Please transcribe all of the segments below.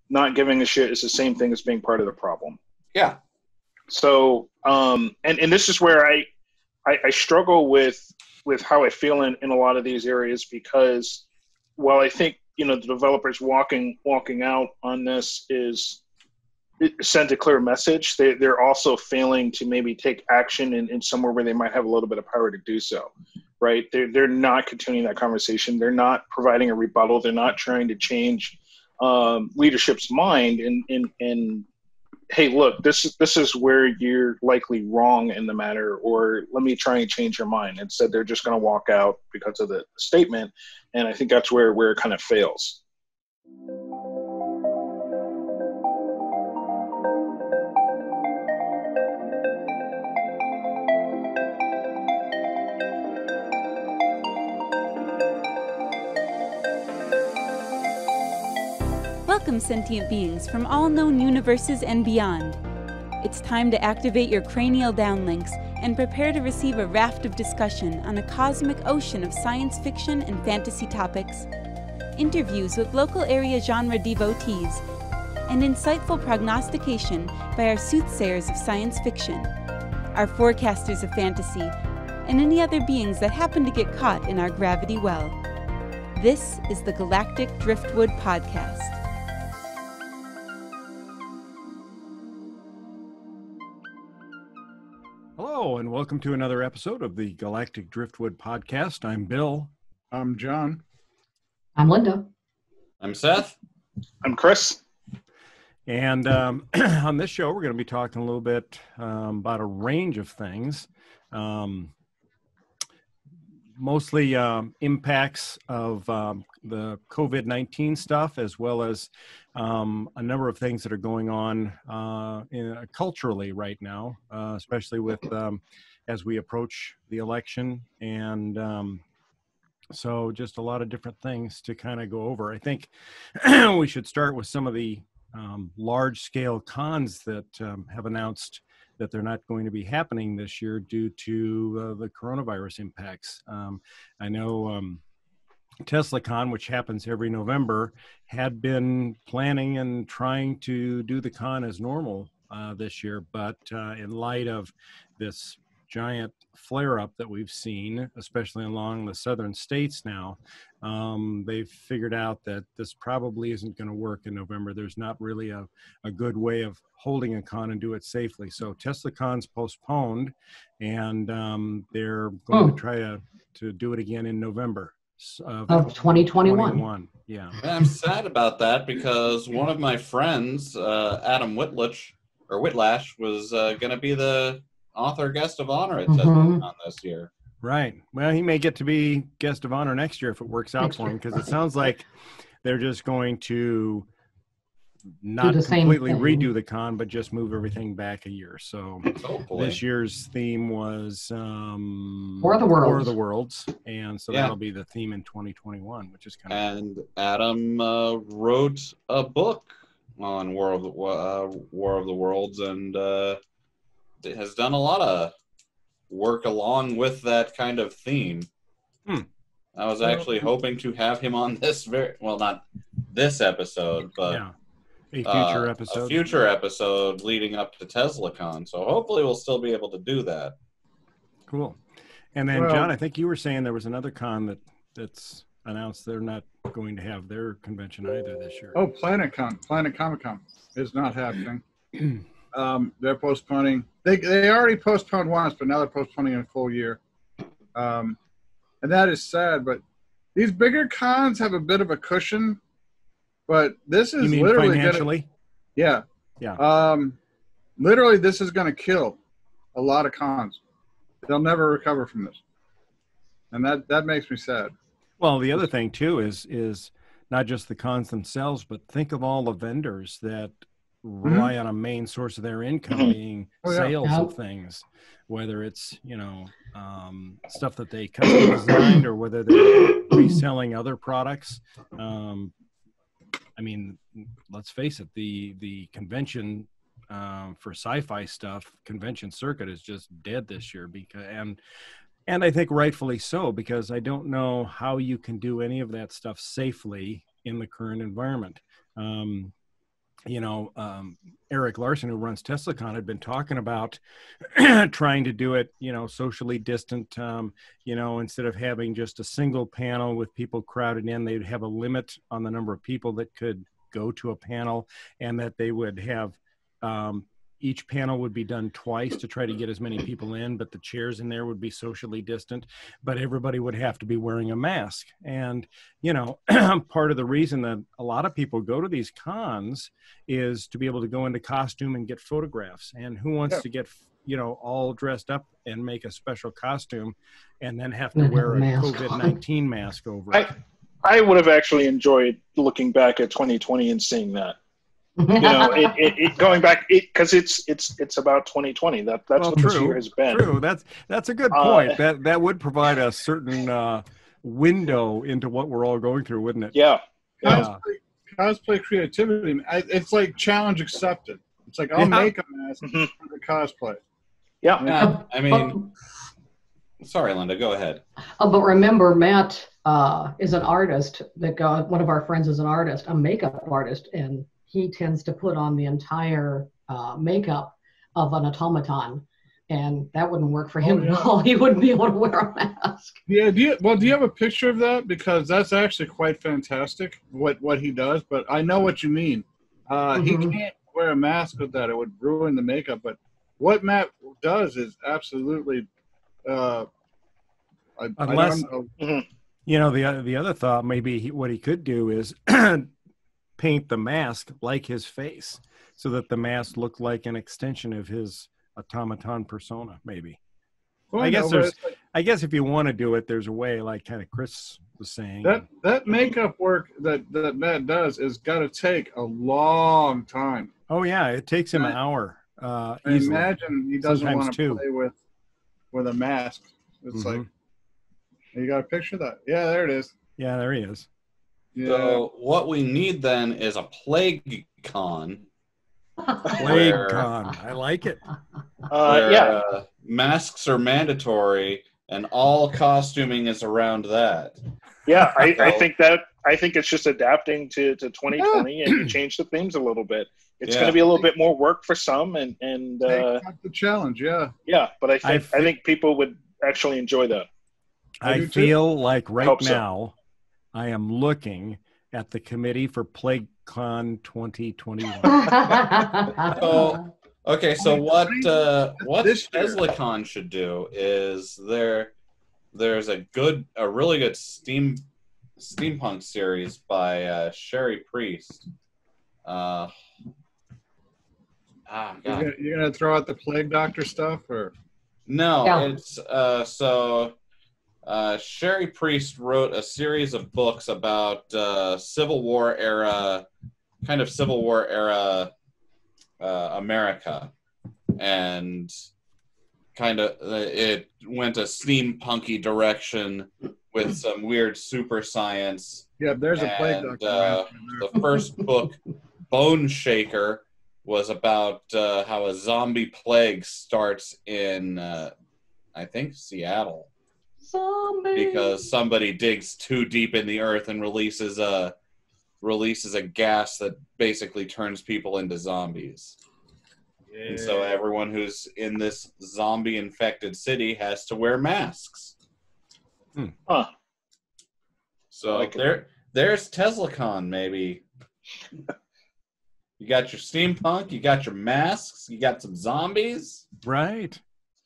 not giving a shit is the same thing as being part of the problem. Yeah. So, and this is where I struggle with how I feel in a lot of these areas, because while I think, the developers walking out on this it sent a clear message, they're also failing to maybe take action in somewhere where they might have a little bit of power to do so, right? They're not continuing that conversation. They're not providing a rebuttal. They're not trying to change leadership's mind and hey, look, this is where you're likely wrong in the matter, or let me try and change your mind. Instead, they're just going to walk out because of the statement, and I think that's where it kind of fails. Welcome, sentient beings from all known universes and beyond. It's time to activate your cranial downlinks and prepare to receive a raft of discussion on a cosmic ocean of science fiction and fantasy topics, interviews with local area genre devotees, and insightful prognostication by our soothsayers of science fiction, our forecasters of fantasy, and any other beings that happen to get caught in our gravity well. This is the Galactic Driftwood Podcast. Hello, and welcome to another episode of the Galactic Driftwood Podcast. I'm Bill. I'm John. I'm Linda. I'm Seth. I'm Chris. And on this show, we're going to be talking a little bit about a range of things, mostly impacts of the COVID-19 stuff, as well as a number of things that are going on culturally right now, especially with as we approach the election. And so just a lot of different things to kind of go over. I think we should start with some of the large-scale cons that have announced that they're not going to be happening this year due to the coronavirus impacts. I know TeslaCon, which happens every November, had been planning and trying to do the con as normal this year, but in light of this giant flare-up that we've seen, especially along the southern states now, they've figured out that this probably isn't going to work in November. There's not really a good way of holding a con and do it safely. So TeslaCon's postponed, and they're going to try to do it again in November of 2021. Yeah. I'm sad about that because one of my friends, Adam Whitlash, was going to be the author guest of honor at TeslaCon this year. Right. Well, he may get to be guest of honor next year if it works out for him, because it sounds like they're just going to not completely redo the con, but just move everything back a year. So this year's theme was War of the Worlds, and so that'll be the theme in 2021, which is kind of. And Adam wrote a book on War of the Worlds, and has done a lot of work along with that kind of theme. I was actually hoping to have him on this not this episode, but a future episode leading up to TeslaCon. So hopefully we'll still be able to do that. Cool. And then John, I think you were saying there was another con that's announced they're not going to have their convention either this year. Oh, Planet Comic-Con is not happening. They're postponing. They already postponed once, but now they're postponing a full year. And that is sad, but these bigger cons have a bit of a cushion. But this is you mean literally financially? Yeah. Literally, this is going to kill a lot of cons. They'll never recover from this, and that makes me sad. Well, the other thing too is not just the cons themselves, but think of all the vendors that rely on a main source of their income being sales of things, whether it's stuff that they custom designed or whether they're reselling other products. I mean, let's face it, the convention for sci-fi stuff, convention circuit is just dead this year, and I think rightfully so, because I don't know how you can do any of that stuff safely in the current environment. Eric Larson, who runs TeslaCon, had been talking about trying to do it, socially distant, instead of having just a single panel with people crowded in, they'd have a limit on the number of people that could go to a panel, and that they would have each panel would be done twice to try to get as many people in, but the chairs in there would be socially distant, but everybody would have to be wearing a mask. And, part of the reason that a lot of people go to these cons is to be able to go into costume and get photographs. And who wants to get, all dressed up and make a special costume and then have to wear a COVID-19 mask over it? I would have actually enjoyed looking back at 2020 and seeing that. Going back, because it's about 2020. That's what this year has been. True. That's a good point. That would provide a certain window into what we're all going through, wouldn't it? Yeah. Cosplay creativity. It's like challenge accepted. It's like I'll make a mask for the cosplay. Yeah. I mean, sorry, Linda. Go ahead. But remember, Matt is an artist. One of our friends is an artist, a makeup artist, and he tends to put on the entire makeup of an automaton, and that wouldn't work for him at all. He wouldn't be able to wear a mask. Yeah. Do you have a picture of that? Because that's actually quite fantastic what he does. But I know what you mean. He can't wear a mask with that; it would ruin the makeup. But what Matt does is absolutely. Unless the other thought, maybe what he could do is paint the mask like his face, so that the mask looked like an extension of his automaton persona. Maybe. Well, I guess if you want to do it, there's a way, like kind of Chris was saying. That makeup work that Matt does is got to take a long time. Oh yeah, it takes him an hour. I imagine he doesn't want to play with a mask. It's like, you got a picture of that? Yeah, there it is. Yeah, there he is. Yeah. So what we need then is a plague con. Plague con. I like it. Masks are mandatory, and all costuming is around that. Yeah, I think it's just adapting to 2020, and you change the themes a little bit. It's going to be a little bit more work for some, and the challenge. Yeah, but I think people would actually enjoy that. I feel like right now I am looking at the committee for PlagueCon 2021. So what TeslaCon should do is there's a really good steampunk series by Sherry Priest. God. You're gonna throw out the Plague Doctor stuff, or no? It's Sherry Priest wrote a series of books about Civil War era America, and kind of it went a steampunky direction with some weird super science. Yeah, there's a Plague Doctor. The first book, Bone Shaker, was about how a zombie plague starts in I think Seattle. Because somebody digs too deep in the earth and releases a gas that basically turns people into zombies. Yeah. And so everyone who's in this zombie-infected city has to wear masks. Huh. So there's TeslaCon, maybe. You got your steampunk, you got your masks, you got some zombies. Right.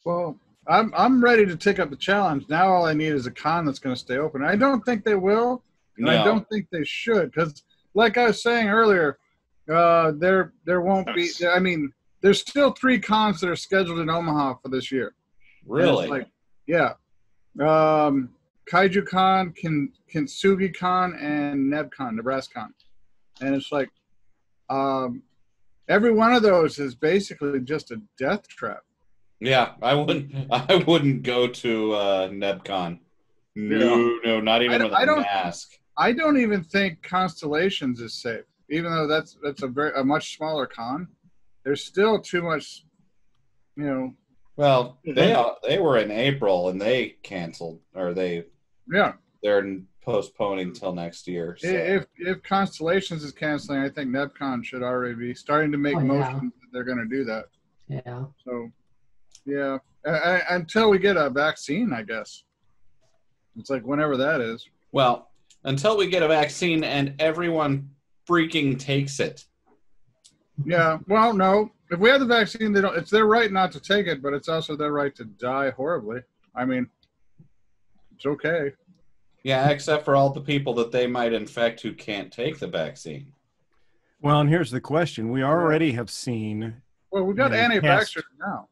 Well, I'm ready to take up the challenge. Now all I need is a con that's going to stay open. I don't think they will, and I don't think they should, because like I was saying earlier, there won't be. I mean, there's still 3 cons that are scheduled in Omaha for this year. Really? Kaiju Con, Kintsugi Con, and NebCon, Nebraska Con, and it's like every one of those is basically just a death trap. Yeah, I wouldn't go to NebCon. No, not even with a mask. I don't even think Constellations is safe, even though that's a much smaller con. There's still too much, Well, they were in April and they canceled, or they. Yeah. they're postponing till next year. So. If Constellations is canceling, I think NebCon should already be starting to make motions that they're going to do that. Yeah. So, yeah, until we get a vaccine, I guess. It's like whenever that is. Well, until we get a vaccine and everyone freaking takes it. Yeah. Well, no. If we have the vaccine, they don't. It's their right not to take it, but it's also their right to die horribly. I mean, it's okay. Yeah, except for all the people that they might infect who can't take the vaccine. Well, and here's the question. We already have seen... Well, we've got anti-vaxxers now.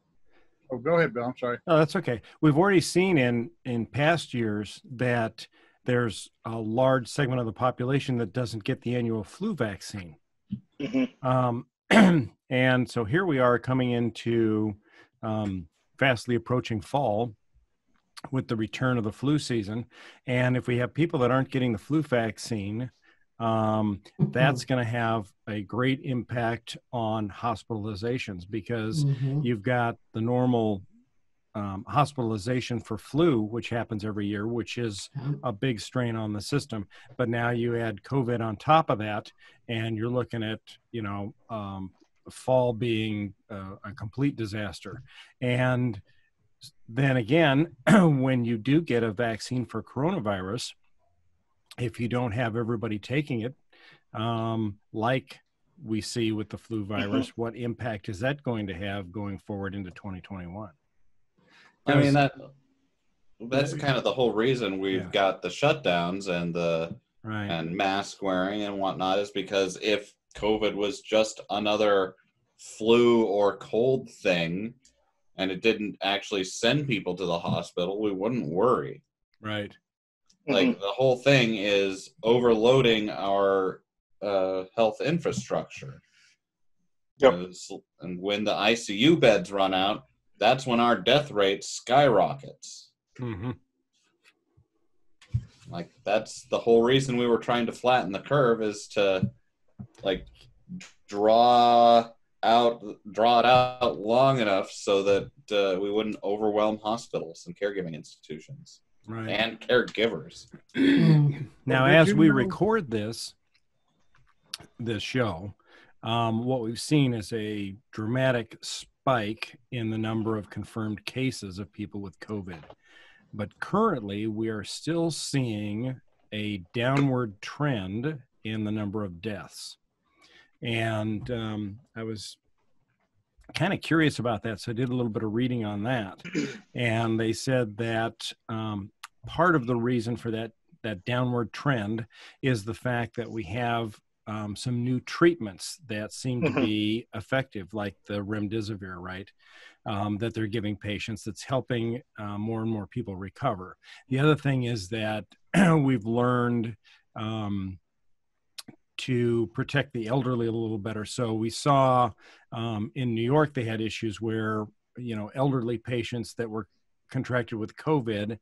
Oh, go ahead, Bill. I'm sorry. Oh, that's okay. We've already seen in past years that there's a large segment of the population that doesn't get the annual flu vaccine. Mm-hmm. And so here we are coming into fastly approaching fall with the return of the flu season. And if we have people that aren't getting the flu vaccine, that's going to have a great impact on hospitalizations, because you've got the normal hospitalization for flu, which happens every year, which is a big strain on the system. But now you add COVID on top of that, and you're looking at, fall being a complete disaster. And then again, when you do get a vaccine for coronavirus, if you don't have everybody taking it, like we see with the flu virus, what impact is that going to have going forward into 2021? I mean, that's kind of the whole reason we've got the shutdowns and and mask wearing and whatnot, is because if COVID was just another flu or cold thing and it didn't actually send people to the hospital, we wouldn't worry. Right. Like, the whole thing is overloading our health infrastructure. Yep. And when the ICU beds run out, that's when our death rate skyrockets. Like, that's the whole reason we were trying to flatten the curve, is to, like, draw it out long enough so that we wouldn't overwhelm hospitals and caregiving institutions. Right. And caregivers. Now, as we record this show, what we've seen is a dramatic spike in the number of confirmed cases of people with COVID. But currently, we are still seeing a downward trend in the number of deaths. And I was kind of curious about that, so I did a little bit of reading on that. And they said that part of the reason for that downward trend is the fact that we have some new treatments that seem to be effective, like the remdesivir, right? That they're giving patients, that's helping more and more people recover. The other thing is that we've learned to protect the elderly a little better. So we saw in New York, they had issues where, elderly patients that were contracted with COVID,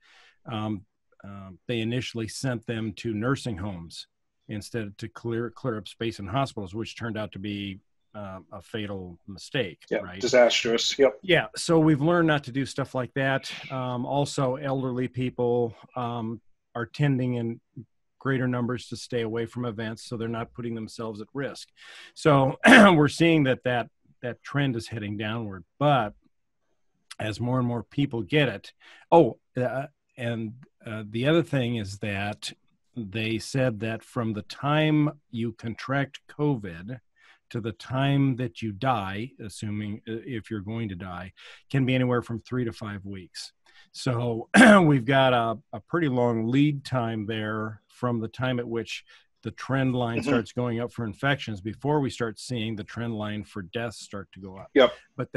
they initially sent them to nursing homes instead, to clear up space in hospitals, which turned out to be a fatal mistake. Yeah, right? Disastrous. Yep. Yeah, so we've learned not to do stuff like that. Also, elderly people are tending in greater numbers to stay away from events, so they're not putting themselves at risk. So we're seeing that trend is heading downward. But as more and more people get it, the other thing is that they said that from the time you contract COVID to the time that you die, assuming if you're going to die, can be anywhere from 3 to 5 weeks. So we've got a pretty long lead time there from the time at which the trend line starts going up for infections before we start seeing the trend line for deaths start to go up. Yep. But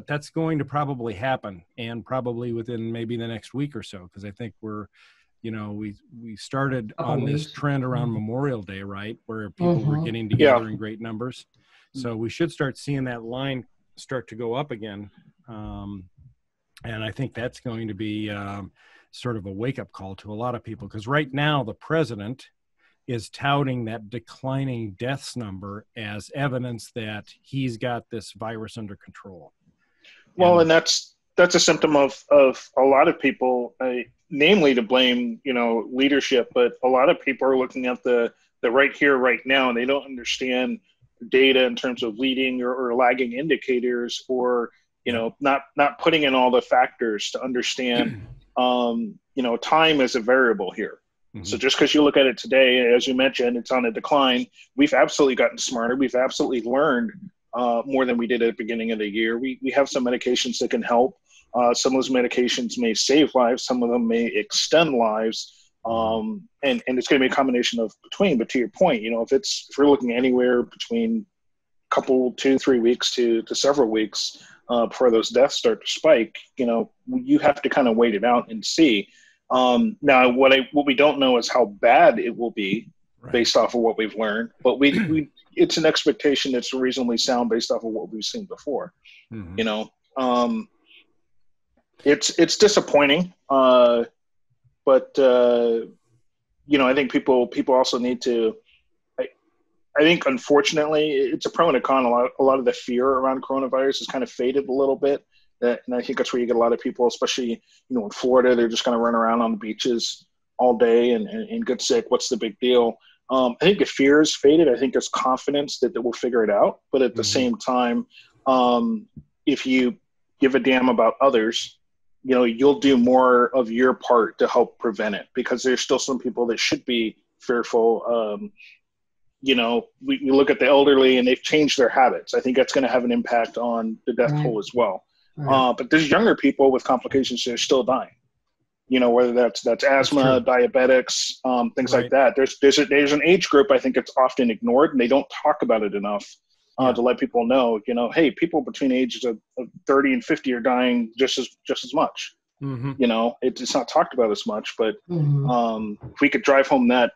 that's going to probably happen, and probably within maybe the next week or so, because I think we started on this trend around Memorial Day, right, where people were getting together in great numbers. So we should start seeing that line start to go up again. And I think that's going to be sort of a wake-up call to a lot of people, because right now the president is touting that declining deaths number as evidence that he's got this virus under control. Well, and that's that's a symptom of a lot of people, namely to blame, leadership, but a lot of people are looking at the right here, right now, and they don't understand data in terms of leading or lagging indicators, or, not putting in all the factors to understand, time is a variable here. Mm-hmm. So just because you look at it today, as you mentioned, it's on a decline. We've absolutely gotten smarter. We've absolutely learned more than we did at the beginning of the year. We have some medications that can help. Some of those medications may save lives. Some of them may extend lives. And it's going to be a combination of between. But to your point, if we're looking anywhere between a couple, 2-3 weeks to several weeks before those deaths start to spike, you have to kind of wait it out and see. Now, what we don't know is how bad it will be based off of what we've learned. But it's an expectation that's reasonably sound based off of what we've seen before. Mm-hmm. It's disappointing, but I think people also need to. I think unfortunately it's a pro and a con. A lot of the fear around coronavirus has kind of faded a little bit, and I think that's where you get a lot of people, especially in Florida. They're just going to run around on the beaches all day and get sick. What's the big deal? I think the fear is faded. I think there's confidence that we'll figure it out. But at the same time, if you give a damn about others, you'll do more of your part to help prevent it, because there's still some people that should be fearful. We look at the elderly and they've changed their habits. I think that's going to have an impact on the death toll as well. Right. But there's younger people with complications that are still dying. Whether that's asthma, diabetics, things like that. There's an age group I think it's often ignored, and they don't talk about it enough to let people know. Hey, people between ages of 30 and 50 are dying just as much. Mm-hmm. It's not talked about as much, but if we could drive home that,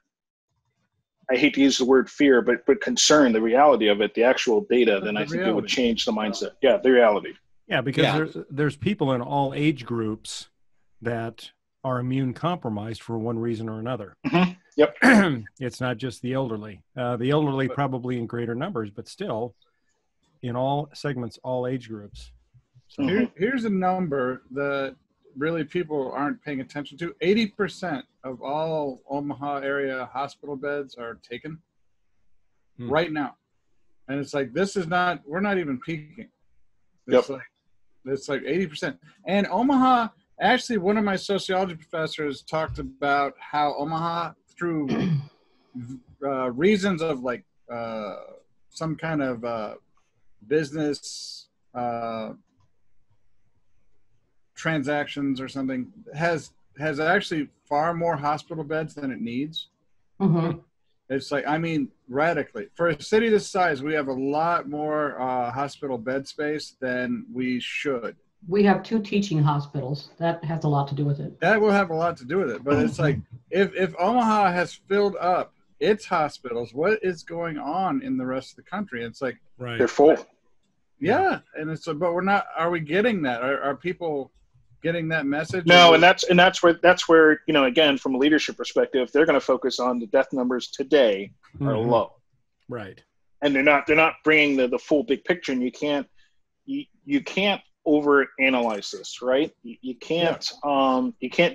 I hate to use the word fear, but concern, the reality of it, the actual data, then I think it would change the mindset. Yeah, the reality. Yeah, because there's people in all age groups that are immune compromised for one reason or another. Mm-hmm. Yep. It's not just the elderly. The elderly probably in greater numbers, but still in all segments, all age groups. So here's a number that really people aren't paying attention to. 80% of all Omaha area hospital beds are taken right now. And it's like, we're not even peaking. It's like 80%. And Omaha, actually, one of my sociology professors talked about how Omaha, through reasons of like some kind of business transactions or something, has actually far more hospital beds than it needs. Mm-hmm. It's like, radically. For a city this size, we have a lot more hospital bed space than we should. We have 2 teaching hospitals. That has a lot to do with it. That will have a lot to do with it. But it's like, if Omaha has filled up its hospitals, what is going on in the rest of the country? It's like, they're full. Yeah. And it's like, but are we getting that? Are people getting that message? No, and that's where again, from a leadership perspective, they're going to focus on the death numbers today are low, right? And they're not bringing the full big picture. And you can't overanalyze this, right? You can't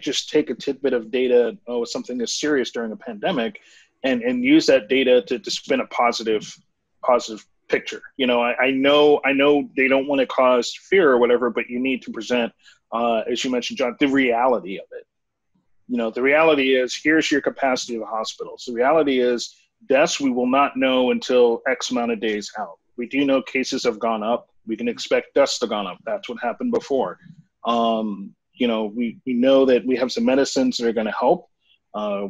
just take a tidbit of data, something that's serious during a pandemic, and use that data to spin a positive picture. I know they don't want to cause fear or whatever, but you need to present, as you mentioned, John, the reality of it. The reality is, here's your capacity of the hospitals. The reality is, deaths we will not know until X amount of days out. We do know cases have gone up. We can expect deaths to gone up. That's what happened before. We know that we have some medicines that are going to help.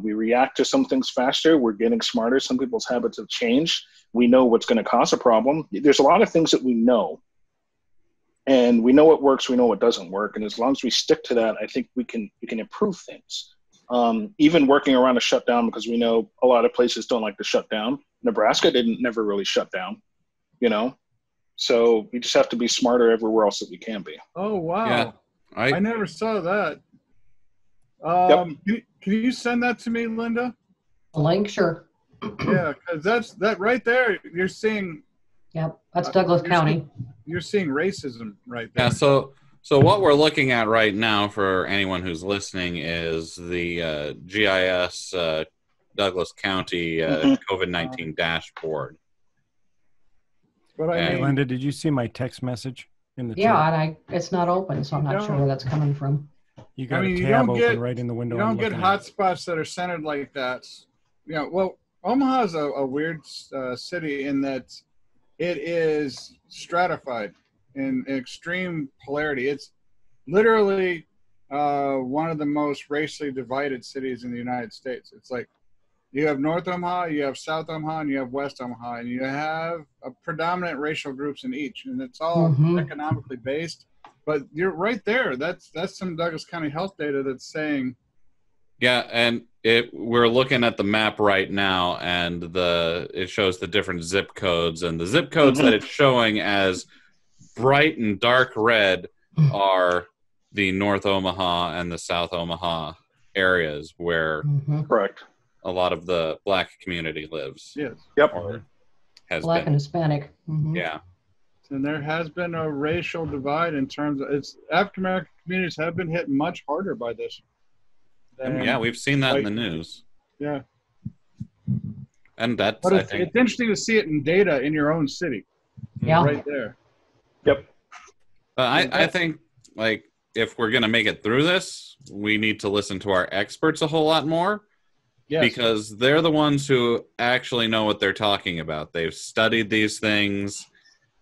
We react to some things faster. We're getting smarter. Some people's habits have changed. We know what's going to cause a problem. There's a lot of things that we know. And we know what works, we know what doesn't work. And as long as we stick to that, I think we can improve things. Even working around a shutdown, because we know a lot of places don't like to shut down. Nebraska never really shut down, So we just have to be smarter everywhere else that we can be. Oh, wow. Yeah, I never saw that. Can you send that to me, Linda? A link, sure. Yeah, because that right there, you're seeing. Yep, that's Douglas County. You're seeing racism right there. Yeah, so So what we're looking at right now for anyone who's listening is the GIS Douglas County COVID-19 dashboard. But I Hey, mean, Linda, did you see my text message in the Yeah, chat? and it's not open, so I'm not sure where that's coming from. You got I mean, a you tab don't open get- right in the window. you I'm don't get looking at. hotspots that are centered like that. You know, well, Omaha is a weird city in that it is stratified in extreme polarity. It's literally one of the most racially divided cities in the United States. It's like you have North Omaha, you have South Omaha, and you have West Omaha, and you have a predominant racial groups in each, and it's all economically based. But you're right there. That's some Douglas County health data that's saying. Yeah, and we're looking at the map right now, and it shows the different zip codes, and the zip codes that it's showing as bright and dark red are the North Omaha and the South Omaha areas where Correct. a lot of the Black community lives. Yes. Yep. Or has Black and been. Hispanic. Yeah. And there has been a racial divide in terms of African American communities have been hit much harder by this. Yeah, we've seen that in the news. Yeah. And that's, But I think, it's interesting to see it in data in your own city. Yeah. Right there. Yep. I think, like, if we're going to make it through this, we need to listen to our experts a whole lot more. Yes. Because they're the ones who actually know what they're talking about. They've studied these things.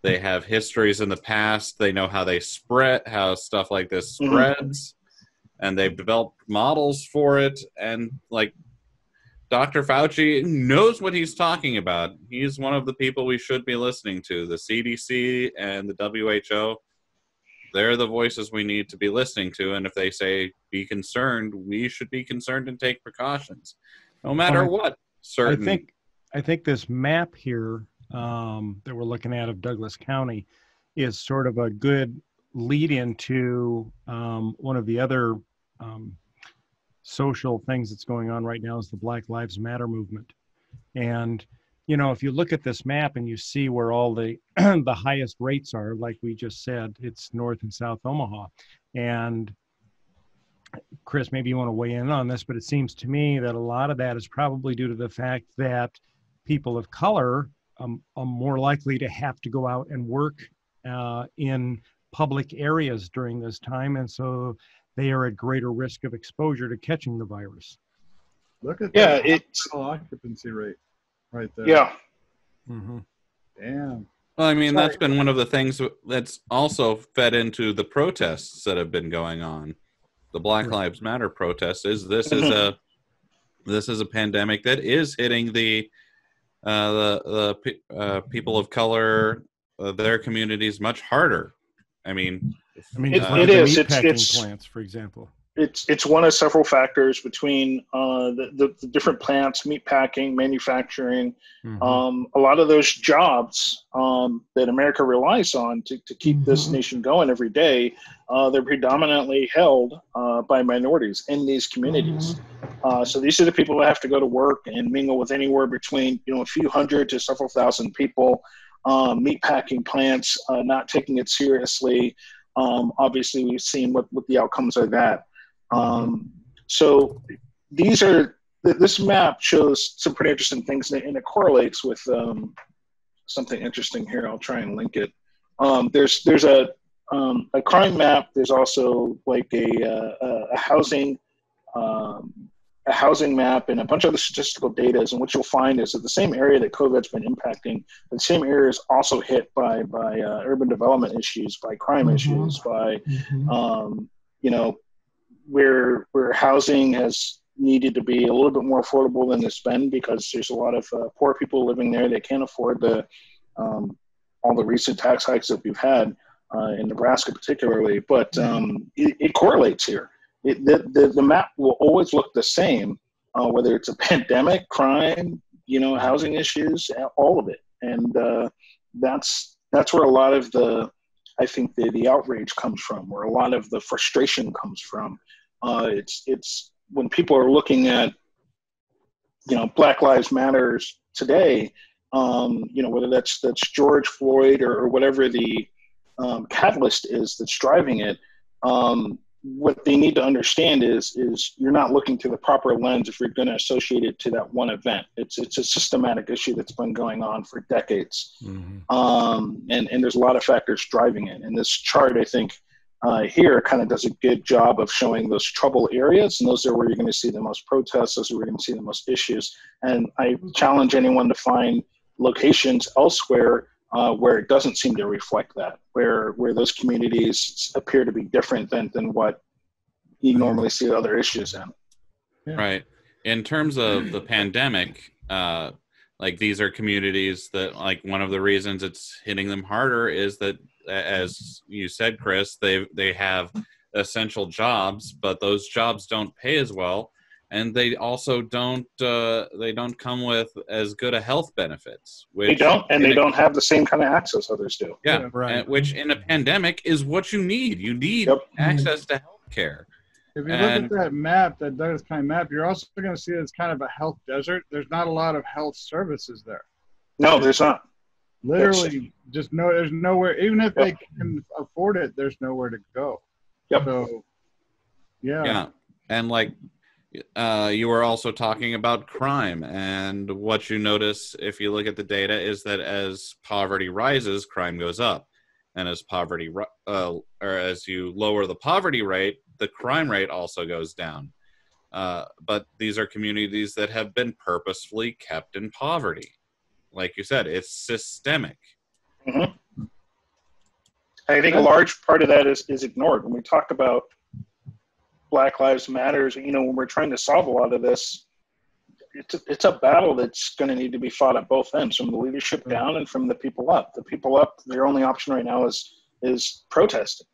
They have histories in the past. They know how they spread, how stuff like this spreads. And they've developed models for it. And, like, Dr. Fauci knows what he's talking about. He's one of the people we should be listening to. The CDC and the WHO, they're the voices we need to be listening to. And if they say, be concerned, we should be concerned and take precautions. No matter what. I think this map here that we're looking at of Douglas County is sort of a good lead into one of the other social things that's going on right now is the Black Lives Matter movement. And, you know, if you look at this map and you see where all the the highest rates are, like we just said, it's North and South Omaha. And Chris, maybe you want to weigh in on this, but it seems to me that a lot of that is probably due to the fact that people of color are more likely to have to go out and work in public areas during this time. And so they are at greater risk of exposure to catching the virus. Look at Yeah, that it's occupancy rate right there. yeah. Damn. Well, I mean, that's been one of the things that's also fed into the protests that have been going on. The Black Lives Matter protests this is a pandemic that is hitting the people of color, their communities much harder. I mean, it is. Meatpacking plants, for example. It's one of several factors between the different plants, meat packing, manufacturing, a lot of those jobs that America relies on to keep this nation going every day. They're predominantly held by minorities in these communities. So these are the people that have to go to work and mingle with anywhere between a few hundred to several thousand people. Meat packing plants not taking it seriously. Obviously, we've seen what the outcomes are that. So this map shows some pretty interesting things, and it correlates with something interesting here. I'll try and link it. There's a crime map. There's also like a housing map and a bunch of other statistical data. And what you'll find is that the same area that COVID's been impacting, the same area is also hit by urban development issues, by crime issues, by where housing has needed to be a little bit more affordable than it's been because there's a lot of poor people living there. They can't afford all the recent tax hikes that we've had in Nebraska particularly, but it correlates here. The map will always look the same, whether it's a pandemic, crime, housing issues, all of it. And that's where a lot of I think the outrage comes from, where a lot of the frustration comes from. It's when people are looking at, Black Lives Matters today, whether that's George Floyd or whatever the catalyst is that's driving it. what they need to understand is you're not looking through the proper lens if you're going to associate it to that one event. It's a systematic issue that's been going on for decades. And there's a lot of factors driving it. And this chart, I think, here kind of does a good job of showing those trouble areas, and those are where you're going to see the most protests, those are where you're going to see the most issues. And I challenge anyone to find locations elsewhere where it doesn't seem to reflect that, where those communities appear to be different than what you normally see other issues in. Yeah. Right. In terms of the pandemic, like these are communities that, like, one of the reasons it's hitting them harder is that, as you said, Chris, they have essential jobs, but those jobs don't pay as well, and they also don't come with as good a health benefits. Which they don't, and they don't have the same kind of access others do. Yeah, right. Which in a pandemic is what you need. You need access to health care. If you look at that map, that Douglas County map, you're also going to see it's kind of a health desert. There's not a lot of health services there. No, there's not. Literally, there's nowhere. Even if they can afford it, there's nowhere to go. Yep. So, yeah. And like, you were also talking about crime, and what you notice if you look at the data is that as poverty rises, crime goes up, and as as you lower the poverty rate, the crime rate also goes down. But these are communities that have been purposefully kept in poverty. Like you said, it's systemic. Mm-hmm. I think a large part of that is ignored. When we talk about Black Lives Matters, when we're trying to solve a lot of this, it's a battle that's going to need to be fought at both ends, from the leadership down and from the people up. The people up, their only option right now is protesting.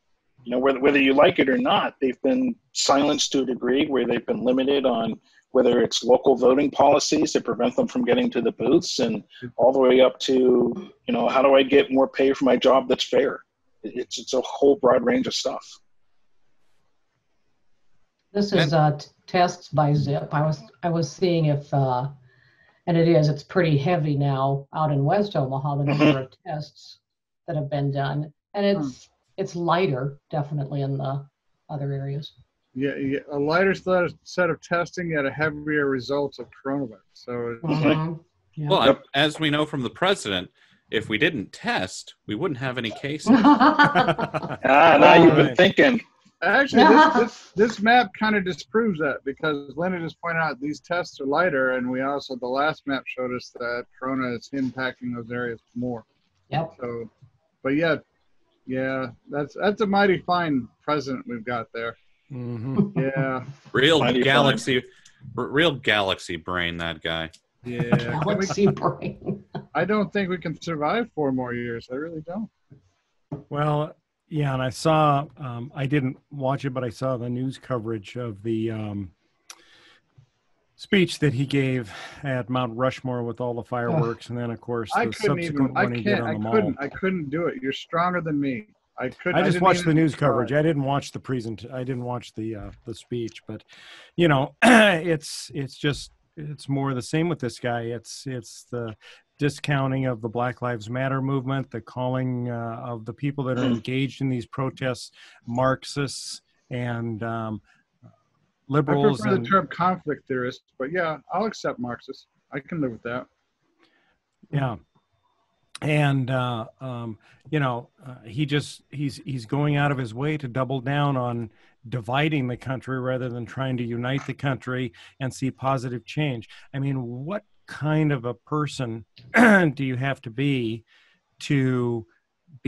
Whether you like it or not, they've been silenced to a degree where they've been limited on whether it's local voting policies that prevent them from getting to the booths, and all the way up to, how do I get more pay for my job that's fair? It's a whole broad range of stuff. This is tests by zip. I was seeing if, and it's pretty heavy now out in West Omaha, the number of tests that have been done, and it's lighter definitely in the other areas. Yeah, a lighter set of testing, yet a heavier results of coronavirus. So, well, as we know from the president, if we didn't test, we wouldn't have any cases. Now you've been thinking. Actually, this map kind of disproves that, because Linda just pointed out these tests are lighter, and the last map showed us that corona is impacting those areas more. Yep. So, but yeah, that's a mighty fine president we've got there. Mm-hmm. Yeah. Real galaxy brain, that guy. Yeah. Galaxy brain. I don't think we can survive 4 more years. I really don't. Well, yeah, and I saw, I didn't watch it, but I saw the news coverage of the speech that he gave at Mount Rushmore with all the fireworks, and then, of course, the subsequent one he did on the mall. I couldn't do it. You're stronger than me. I just watched the news coverage. I didn't watch the I didn't watch the speech, but it's more the same with this guy. It's the discounting of the Black Lives Matter movement, the calling of the people that are engaged in these protests Marxists and liberals. I prefer the term conflict theorist, but yeah, I'll accept Marxist. I can live with that. Yeah. And he's going out of his way to double down on dividing the country rather than trying to unite the country and see positive change. I mean, what kind of a person do you have to be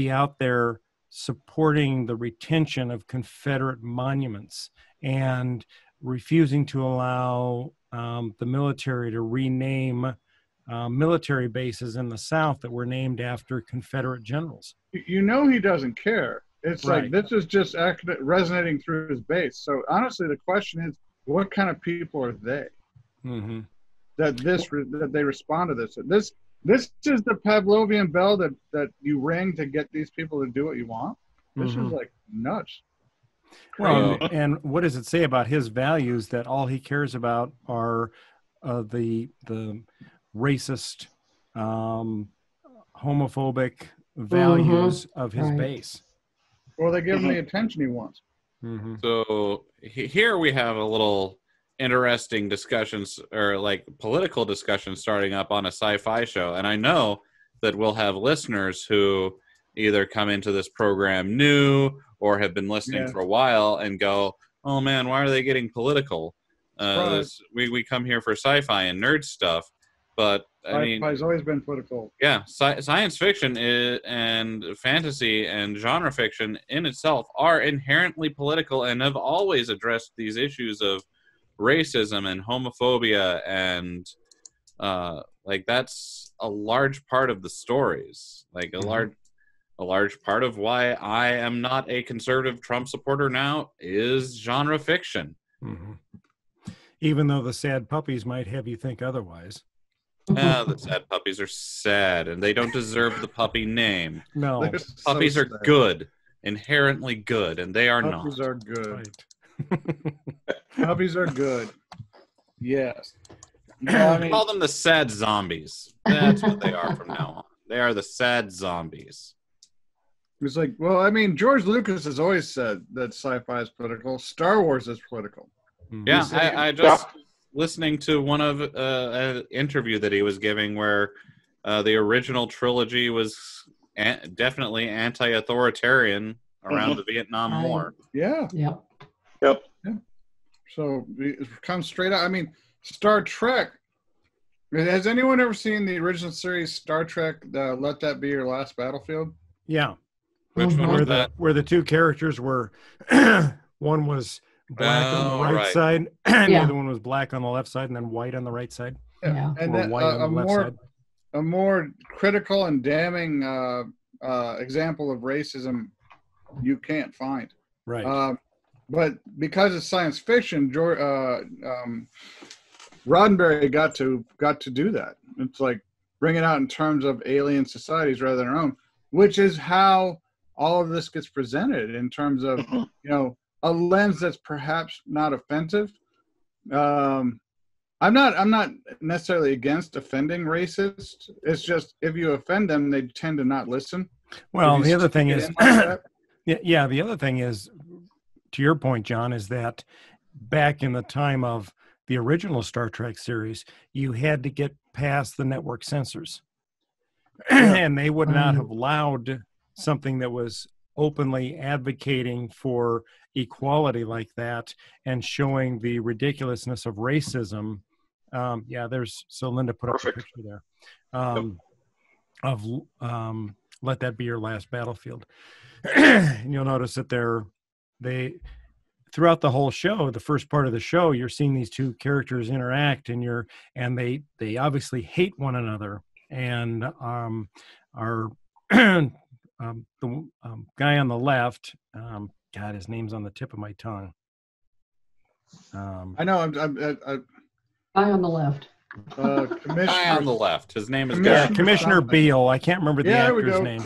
out there supporting the retention of Confederate monuments and refusing to allow the military to rename military bases in the South that were named after Confederate generals? He doesn't care. It's right. Like, this is just resonating through his base. So honestly, the question is, what kind of people are they? Mm-hmm. That they respond to this. This is the Pavlovian bell that you ring to get these people to do what you want. This is like nuts. Well, and what does it say about his values that all he cares about are the racist, homophobic values of his base? Well, they give him the attention he wants. Mm-hmm. So here we have a little interesting discussions, or like political discussions, starting up on a sci-fi show. And I know that we'll have listeners who either come into this program new or have been listening for a while and go, oh man, why are they getting political? We come here for sci-fi and nerd stuff. But I mean, sci-fi's always been political. Yeah, science fiction and fantasy and genre fiction in itself are inherently political and have always addressed these issues of racism and homophobia, and like that's a large part of the stories. Like a large part of why I am not a conservative Trump supporter now is genre fiction. Mm-hmm. Even though the sad puppies might have you think otherwise. The sad puppies are sad, and they don't deserve the puppy name. No. Puppies are good, inherently good, and they are not. Puppies are good. Right. Puppies are good. Yes. Call them the sad zombies. That's what they are from now on. They are the sad zombies. It's like, well, I mean, George Lucas has always said that sci-fi is political. Star Wars is political. Yeah, I just listening to one of an interview that he was giving where the original trilogy was definitely anti-authoritarian around the Vietnam War. Yeah. Yep. Yep. Yeah. So it comes straight out. I mean, Star Trek. Has anyone ever seen the original series Star Trek, Let That Be Your Last Battlefield? Yeah. Which one was that? Where the two characters were, one was black on the right side, and the other one was black on the left side, and then white on the right side. Yeah. And or then white on the left side. A more critical and damning example of racism you can't find. Right. But because it's science fiction, Roddenberry got to do that. It's like bring it out in terms of alien societies rather than our own, which is how all of this gets presented in terms of, a lens that's perhaps not offensive. I'm not necessarily against offending racists. It's just if you offend them, they tend to not listen. Well, the other thing is, the other thing is, to your point, John, is that back in the time of the original Star Trek series, you had to get past the network censors, and they would not have allowed something that was openly advocating for equality like that and showing the ridiculousness of racism. So Linda put up a picture there of Let That Be Your Last Battlefield. And you'll notice that they throughout the whole show, the first part of the show, you're seeing these two characters interact, and they obviously hate one another. And the guy on the left, God, his name's on the tip of my tongue. I know. Guy on the left. Guy on the left. His name is Commissioner Beale. I can't remember the actor's name.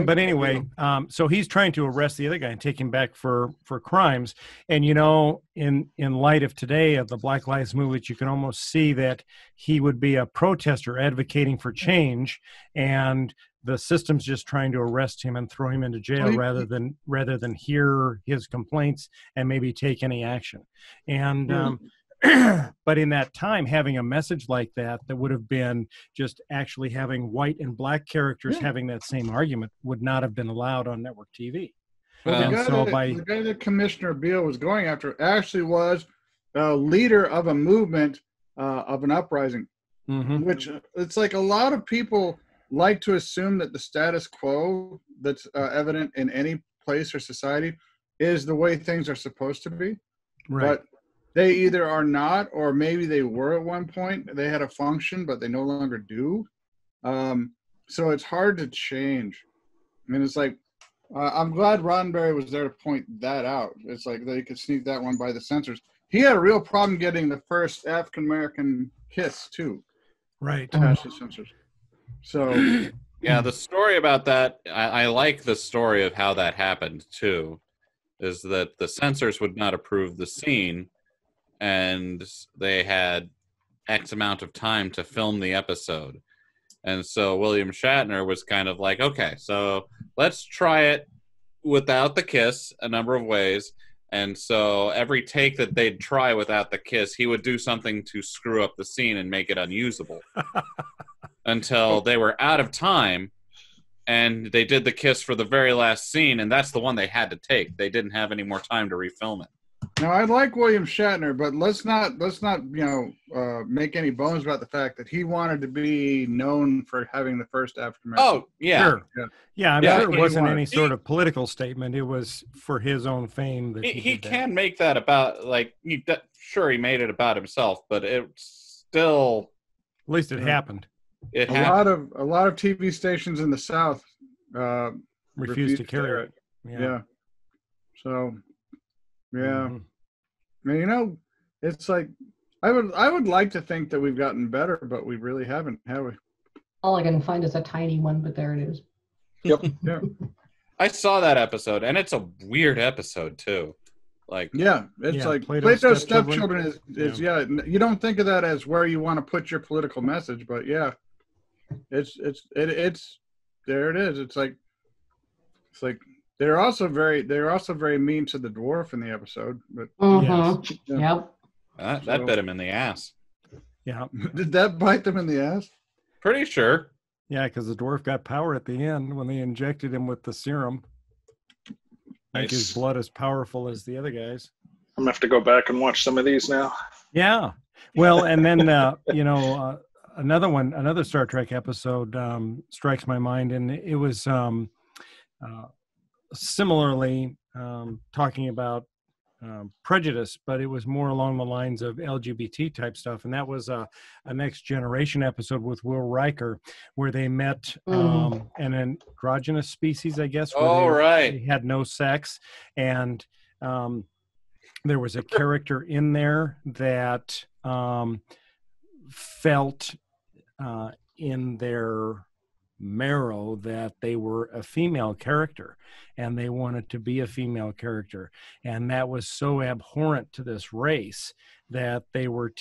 But anyway, so he's trying to arrest the other guy and take him back for crimes. And, in light of today, of the Black Lives Movement, you can almost see that he would be a protester advocating for change, and the system's just trying to arrest him and throw him into jail rather than hear his complaints and maybe take any action. And but in that time, having a message like that would have been just actually having white and black characters having that same argument would not have been allowed on network TV. The guy that Commissioner Beale was going after actually was a leader of a movement of an uprising, which it's like a lot of people like to assume that the status quo that's evident in any place or society is the way things are supposed to be. Right. But they either are not, or maybe they were at one point. They had a function, but they no longer do. So it's hard to change. I mean, it's like, I'm glad Roddenberry was there to point that out. It's like they could sneak that one by the censors. He had a real problem getting the first African-American kiss, too. Right. Past the censors. So, yeah, the story about that, I like the story of how that happened, too, is that the censors would not approve the scene, and they had X amount of time to film the episode. And so William Shatner was kind of like, okay, so let's try it without the kiss a number of ways. And so every take that they'd try without the kiss, he would do something to screw up the scene and make it unusable. Until they were out of time, and they did the kiss for the very last scene, and that's the one they had to take. They didn't have any more time to refilm it. Now, I like William Shatner, but let's not make any bones about the fact that he wanted to be known for having the first African American. Oh, yeah. Sure. Yeah, I'm Yeah, sure it wasn't any he- sort of political statement. It was for his own fame. That He did that. can make that about, like, sure, he made it about himself, but it's still... At least it happened. It A happened. lot of TV stations in the South Refused to carry it. Yeah. So, yeah. Mhm. I mean, it's like I would like to think that we've gotten better, but we really haven't, have we? All I can find is a tiny one, but there it is. Yep. Yeah. I saw that episode, and it's a weird episode, too. Like, Yeah, it's Yeah, like Plato's Plato's Stepchildren Stepchildren is you don't think of that as where you want to put your political message, but yeah, it's there it is. It's like they're also very mean to the dwarf in the episode, but Mhm. Yeah. Yep. that bit him in the ass. Yeah. did that bite them in the ass? Pretty sure. Yeah, because the dwarf got power at the end when they injected him with the serum. Make his Nice. blood as powerful as the other guys. I'm gonna have to go back and watch some of these now. Yeah. Well, and then another Star Trek episode strikes my mind, and it was similarly talking about prejudice, but it was more along the lines of LGBT type stuff, and that was a Next Generation episode with Will Riker, where they met an androgynous species, I guess. Where they had no sex, and there was a character in there that felt in their marrow that they were a female character, and they wanted to be a female character, and that was so abhorrent to this race that they were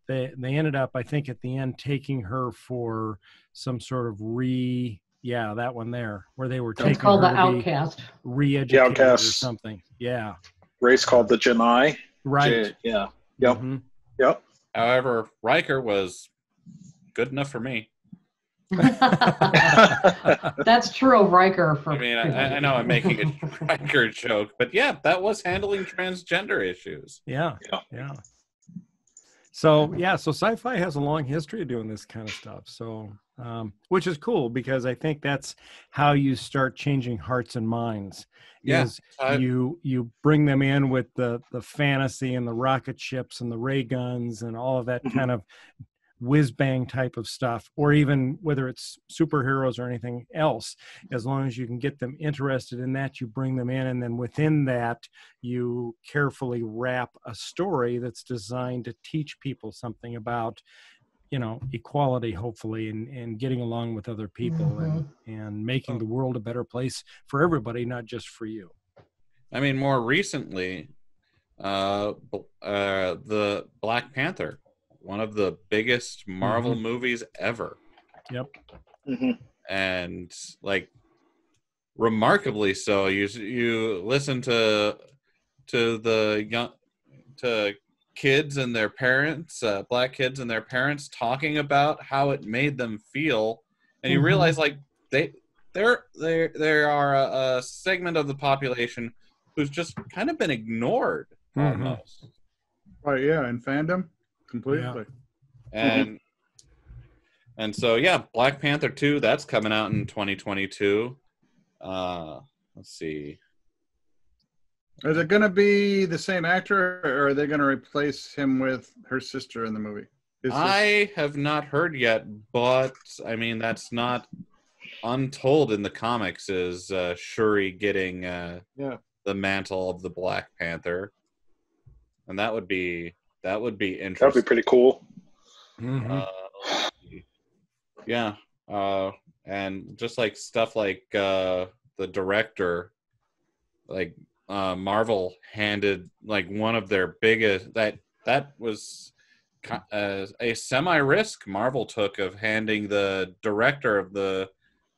they ended up, I think, at the end taking her for some sort of that one there, where they were taking It's called her the to be Outcast. re-educated or Outcasts. something. Yeah, Race called the Janai. right. Yeah. Yep. Mhm. Yep. However, Riker was good enough for me. That's true of Riker. I mean, I know I'm making a Riker joke, but yeah, that was handling transgender issues. Yeah. Yeah. So sci-fi has a long history of doing this kind of stuff. So, which is cool, because I think that's how you start changing hearts and minds. Yeah, Is you bring them in with the fantasy and the rocket ships and the ray guns and all of that kind of whiz bang type of stuff, or even whether it's superheroes or anything else. As long as you can get them interested in that, you bring them in, and then within that you carefully wrap a story that's designed to teach people something about, equality, hopefully, and getting along with other people, and making the world a better place for everybody, not just for you. I mean, more recently, the Black Panther, one of the biggest Marvel movies ever. Yep. Mm-hmm. And like remarkably so. You listen to kids and their parents, black kids and their parents, talking about how it made them feel, and you realize like there are a segment of the population who's just kind of been ignored almost. Right, yeah, in fandom, completely. And so yeah, Black Panther 2, that's coming out in 2022. Let's see. Is it going to be the same actor, or are they going to replace him with her sister in the movie? I have not heard yet, but I mean, that's not untold in the comics, is Shuri getting the mantle of the Black Panther, and that would be interesting. That'd be pretty cool. And just like stuff like the director, like Marvel handed like one of their biggest, that was a semi-risk Marvel took of handing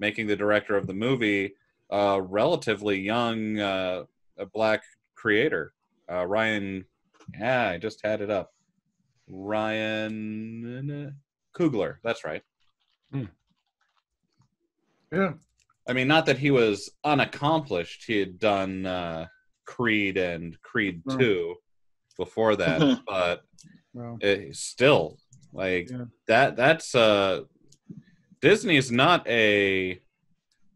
making the director of the movie a relatively young a black creator, Ryan. Yeah, I just had it up. Ryan Coogler. That's right. Yeah. I mean, not that he was unaccomplished. He had done Creed and Creed 2 before that, but still, like that's Disney's not a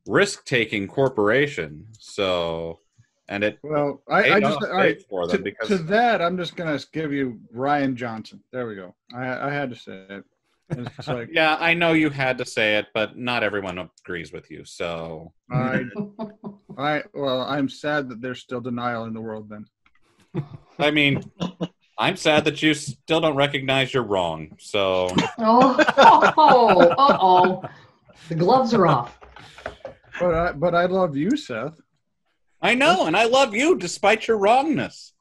risk-taking corporation, so and it I just all right for them because to that I'm just gonna give you Ryan Johnson. There we go. I had to say it. It's like, yeah, I know you had to say it, but not everyone agrees with you. So I'm sad that there's still denial in the world. Then I mean, I'm sad that you still don't recognize you're wrong. So the gloves are off. But I love you, Seth. I know, and I love you despite your wrongness.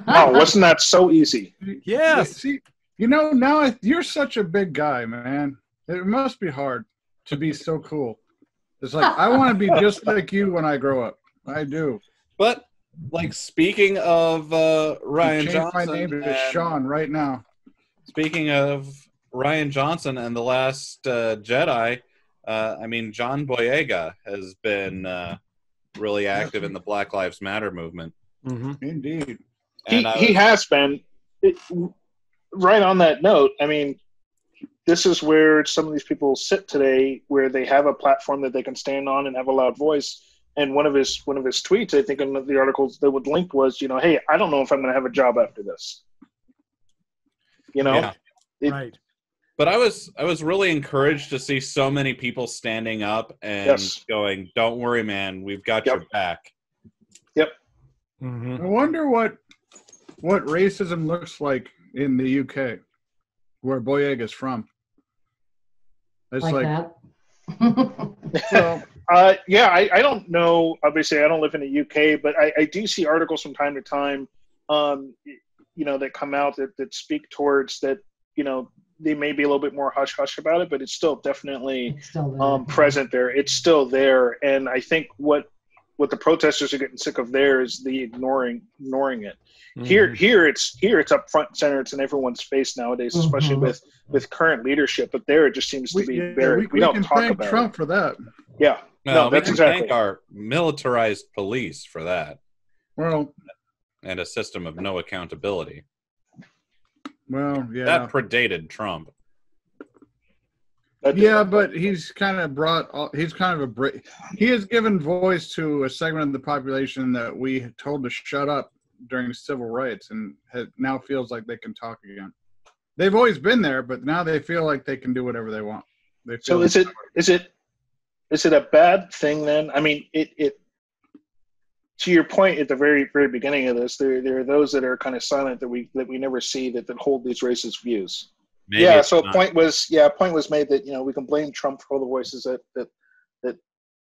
Oh, wasn't that so easy? Yeah. See, now you're such a big guy, man. It must be hard to be so cool. It's like, I want to be just like you when I grow up. I do. But, like, speaking of Ryan Johnson. My name to Sean right now. Speaking of Ryan Johnson and The Last Jedi, I mean, John Boyega has been really active in the Black Lives Matter movement. Mm-hmm. Indeed. He has been. Right on that note, I mean, this is where some of these people sit today, where they have a platform that they can stand on and have a loud voice. And one of his tweets, I think, in the articles that would link was, hey, I don't know if I'm going to have a job after this. Yeah. Right. But I was really encouraged to see so many people standing up and going, "Don't worry, man, we've got your back." Yep. Mm-hmm. I wonder what racism looks like in the UK, where Boyega's from. It's like that. Well, I don't know. Obviously, I don't live in the UK, but I do see articles from time to time, that come out that speak towards that. They may be a little bit more hush hush about it, but it's still definitely present there. It's still there, and I think what the protesters are getting sick of there is the ignoring it. Mm-hmm. Here it's up front and center. It's in everyone's face nowadays, especially with current leadership. But there, it just seems to be very. We don't talk about Trump for that. Yeah, no, that's we can thank our militarized police for that. Well, and a system of no accountability. Well, yeah, that predated Trump. Yeah, but he's kind of he has given voice to a segment of the population that we told to shut up during civil rights, and now feels like they can talk again. They've always been there, but now they feel like they can do whatever they want. So is it a bad thing then? I mean, it to your point at the very, very beginning of this, there are those that are kind of silent that we never see that hold these racist views. Maybe so a point was made that we can blame Trump for all the voices that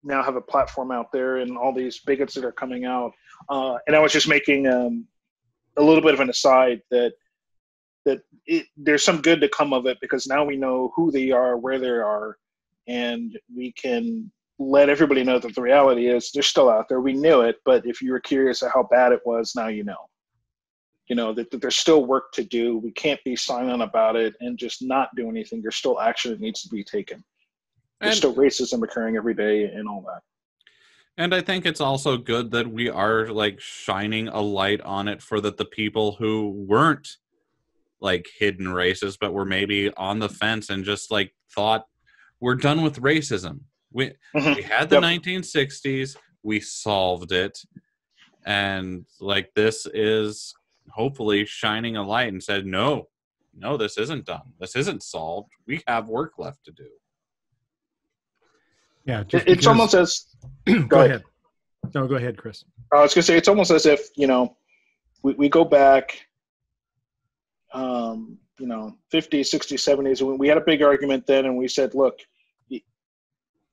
now have a platform out there and all these bigots that are coming out. And I was just making a little bit of an aside that there's some good to come of it, because now we know who they are, where they are, and we can let everybody know that the reality is they're still out there. We knew it, but if you were curious at how bad it was, now you know. That there's still work to do. We can't be silent about it and just not do anything. There's still action that needs to be taken. There's still racism occurring every day and all that. And I think it's also good that we are shining a light on it for the people who weren't hidden racist, but were maybe on the fence and just thought we're done with racism. We had the 1960s, we solved it, and this is hopefully shining a light and said, no, this isn't done. This isn't solved. We have work left to do. Yeah, it's almost as go ahead. No, go ahead, Chris. I was gonna say it's almost as if we go back 50s, 60s, 70s, and we had a big argument then, and we said, look,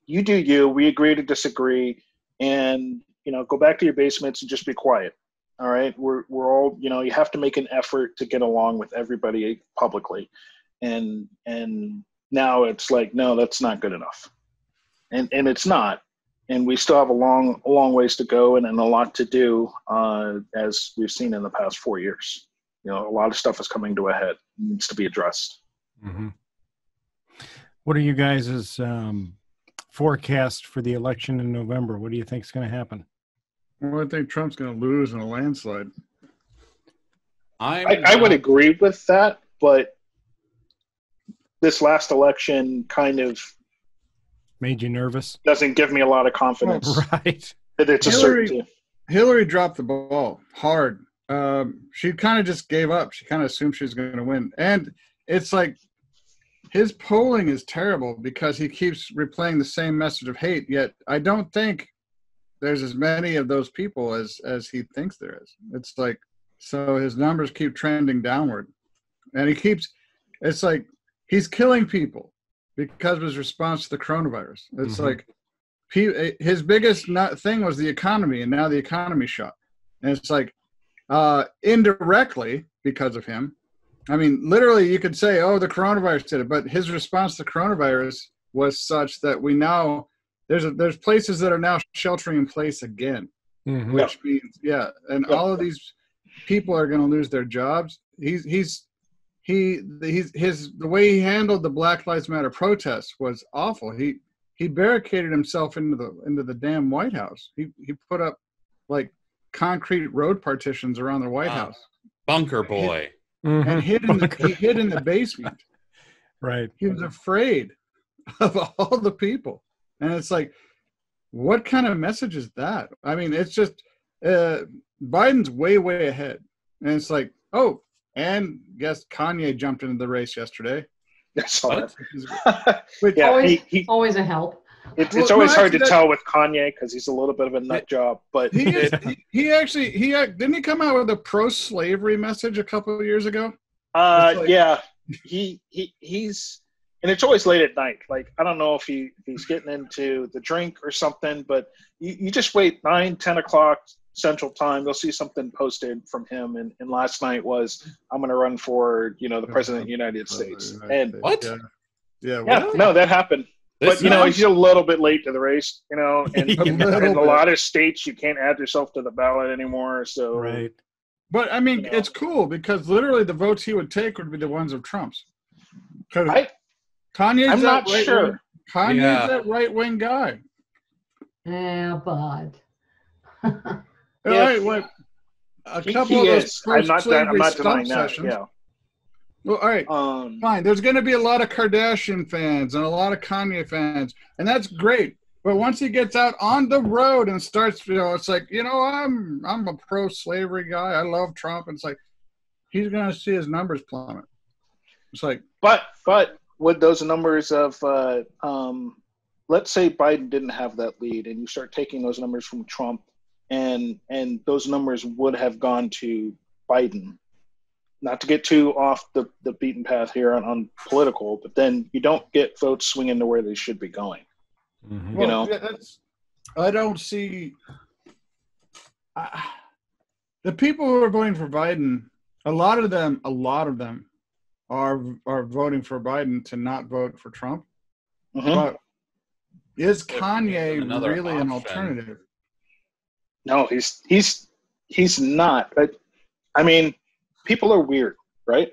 you do you, we agree to disagree, and go back to your basements and just be quiet. All right, we're all you have to make an effort to get along with everybody publicly, and now it's no, that's not good enough, and it's not. and we still have a long ways to go and a lot to do, as we've seen in the past 4 years. A lot of stuff is coming to a head, needs to be addressed. Mm-hmm. What are you guys' forecast for the election in November? What do you think is going to happen? Well, I think Trump's going to lose in a landslide. I would agree with that, but this last election kind of made you nervous. Doesn't give me a lot of confidence. Oh, right. That it's a certainty. Hillary dropped the ball hard. She kind of just gave up. She kind of assumed she was going to win. And it's like his polling is terrible because he keeps replaying the same message of hate, yet I don't think there's as many of those people as he thinks there is. It's like, so his numbers keep trending downward. And it's like he's killing people because of his response to the coronavirus. It's like his biggest thing was the economy, and now the economy shot. And it's like indirectly because of him. I mean, literally you could say, oh, the coronavirus did it, but his response to coronavirus was such that we now there's places that are now sheltering in place again, which means, all of these people are going to lose their jobs. The way he handled the Black Lives Matter protests was awful. He barricaded himself into the damn White House. He put up like concrete road partitions around the White House. Bunker boy. And he hid in the basement. Right. He was afraid of all the people. And it's like, what kind of message is that? I mean, it's just Biden's way ahead. And it's like, oh, and guess Kanye jumped into the race yesterday. That's all. Always a help. It's always hard to tell with Kanye because he's a little bit of a nut job. But he didn't he come out with a pro-slavery message a couple of years ago? He's, and it's always late at night. Like, I don't know if he's getting into the drink or something, but you just wait 9-10 o'clock Central Time, you'll see something posted from him. And last night was, I'm going to run for, the president of the United States. And what? No, that happened. But, he's a little bit late to the race, and in a lot of states, you can't add yourself to the ballot anymore. So, right. But, I mean, it's cool because literally the votes he would take would be the ones of Trump's. I'm not sure. Kanye's that right-wing guy. Yeah, but... A couple of those I'm not denying that. Sessions. Yeah. Well, all right, fine. There's going to be a lot of Kardashian fans and a lot of Kanye fans, and that's great. But once he gets out on the road and starts, it's like, I'm a pro-slavery guy. I love Trump. And it's like, he's going to see his numbers plummet. It's like, but with those numbers of, let's say Biden didn't have that lead, and you start taking those numbers from Trump, and those numbers would have gone to Biden. Not to get too off the beaten path here on political, but then you don't get votes swinging to where they should be going. Mm-hmm. I don't see the people who are voting for Biden. A lot of them are voting for Biden to not vote for Trump. Mm-hmm. But is Kanye really an alternative? No, he's not. But I mean, people are weird, right?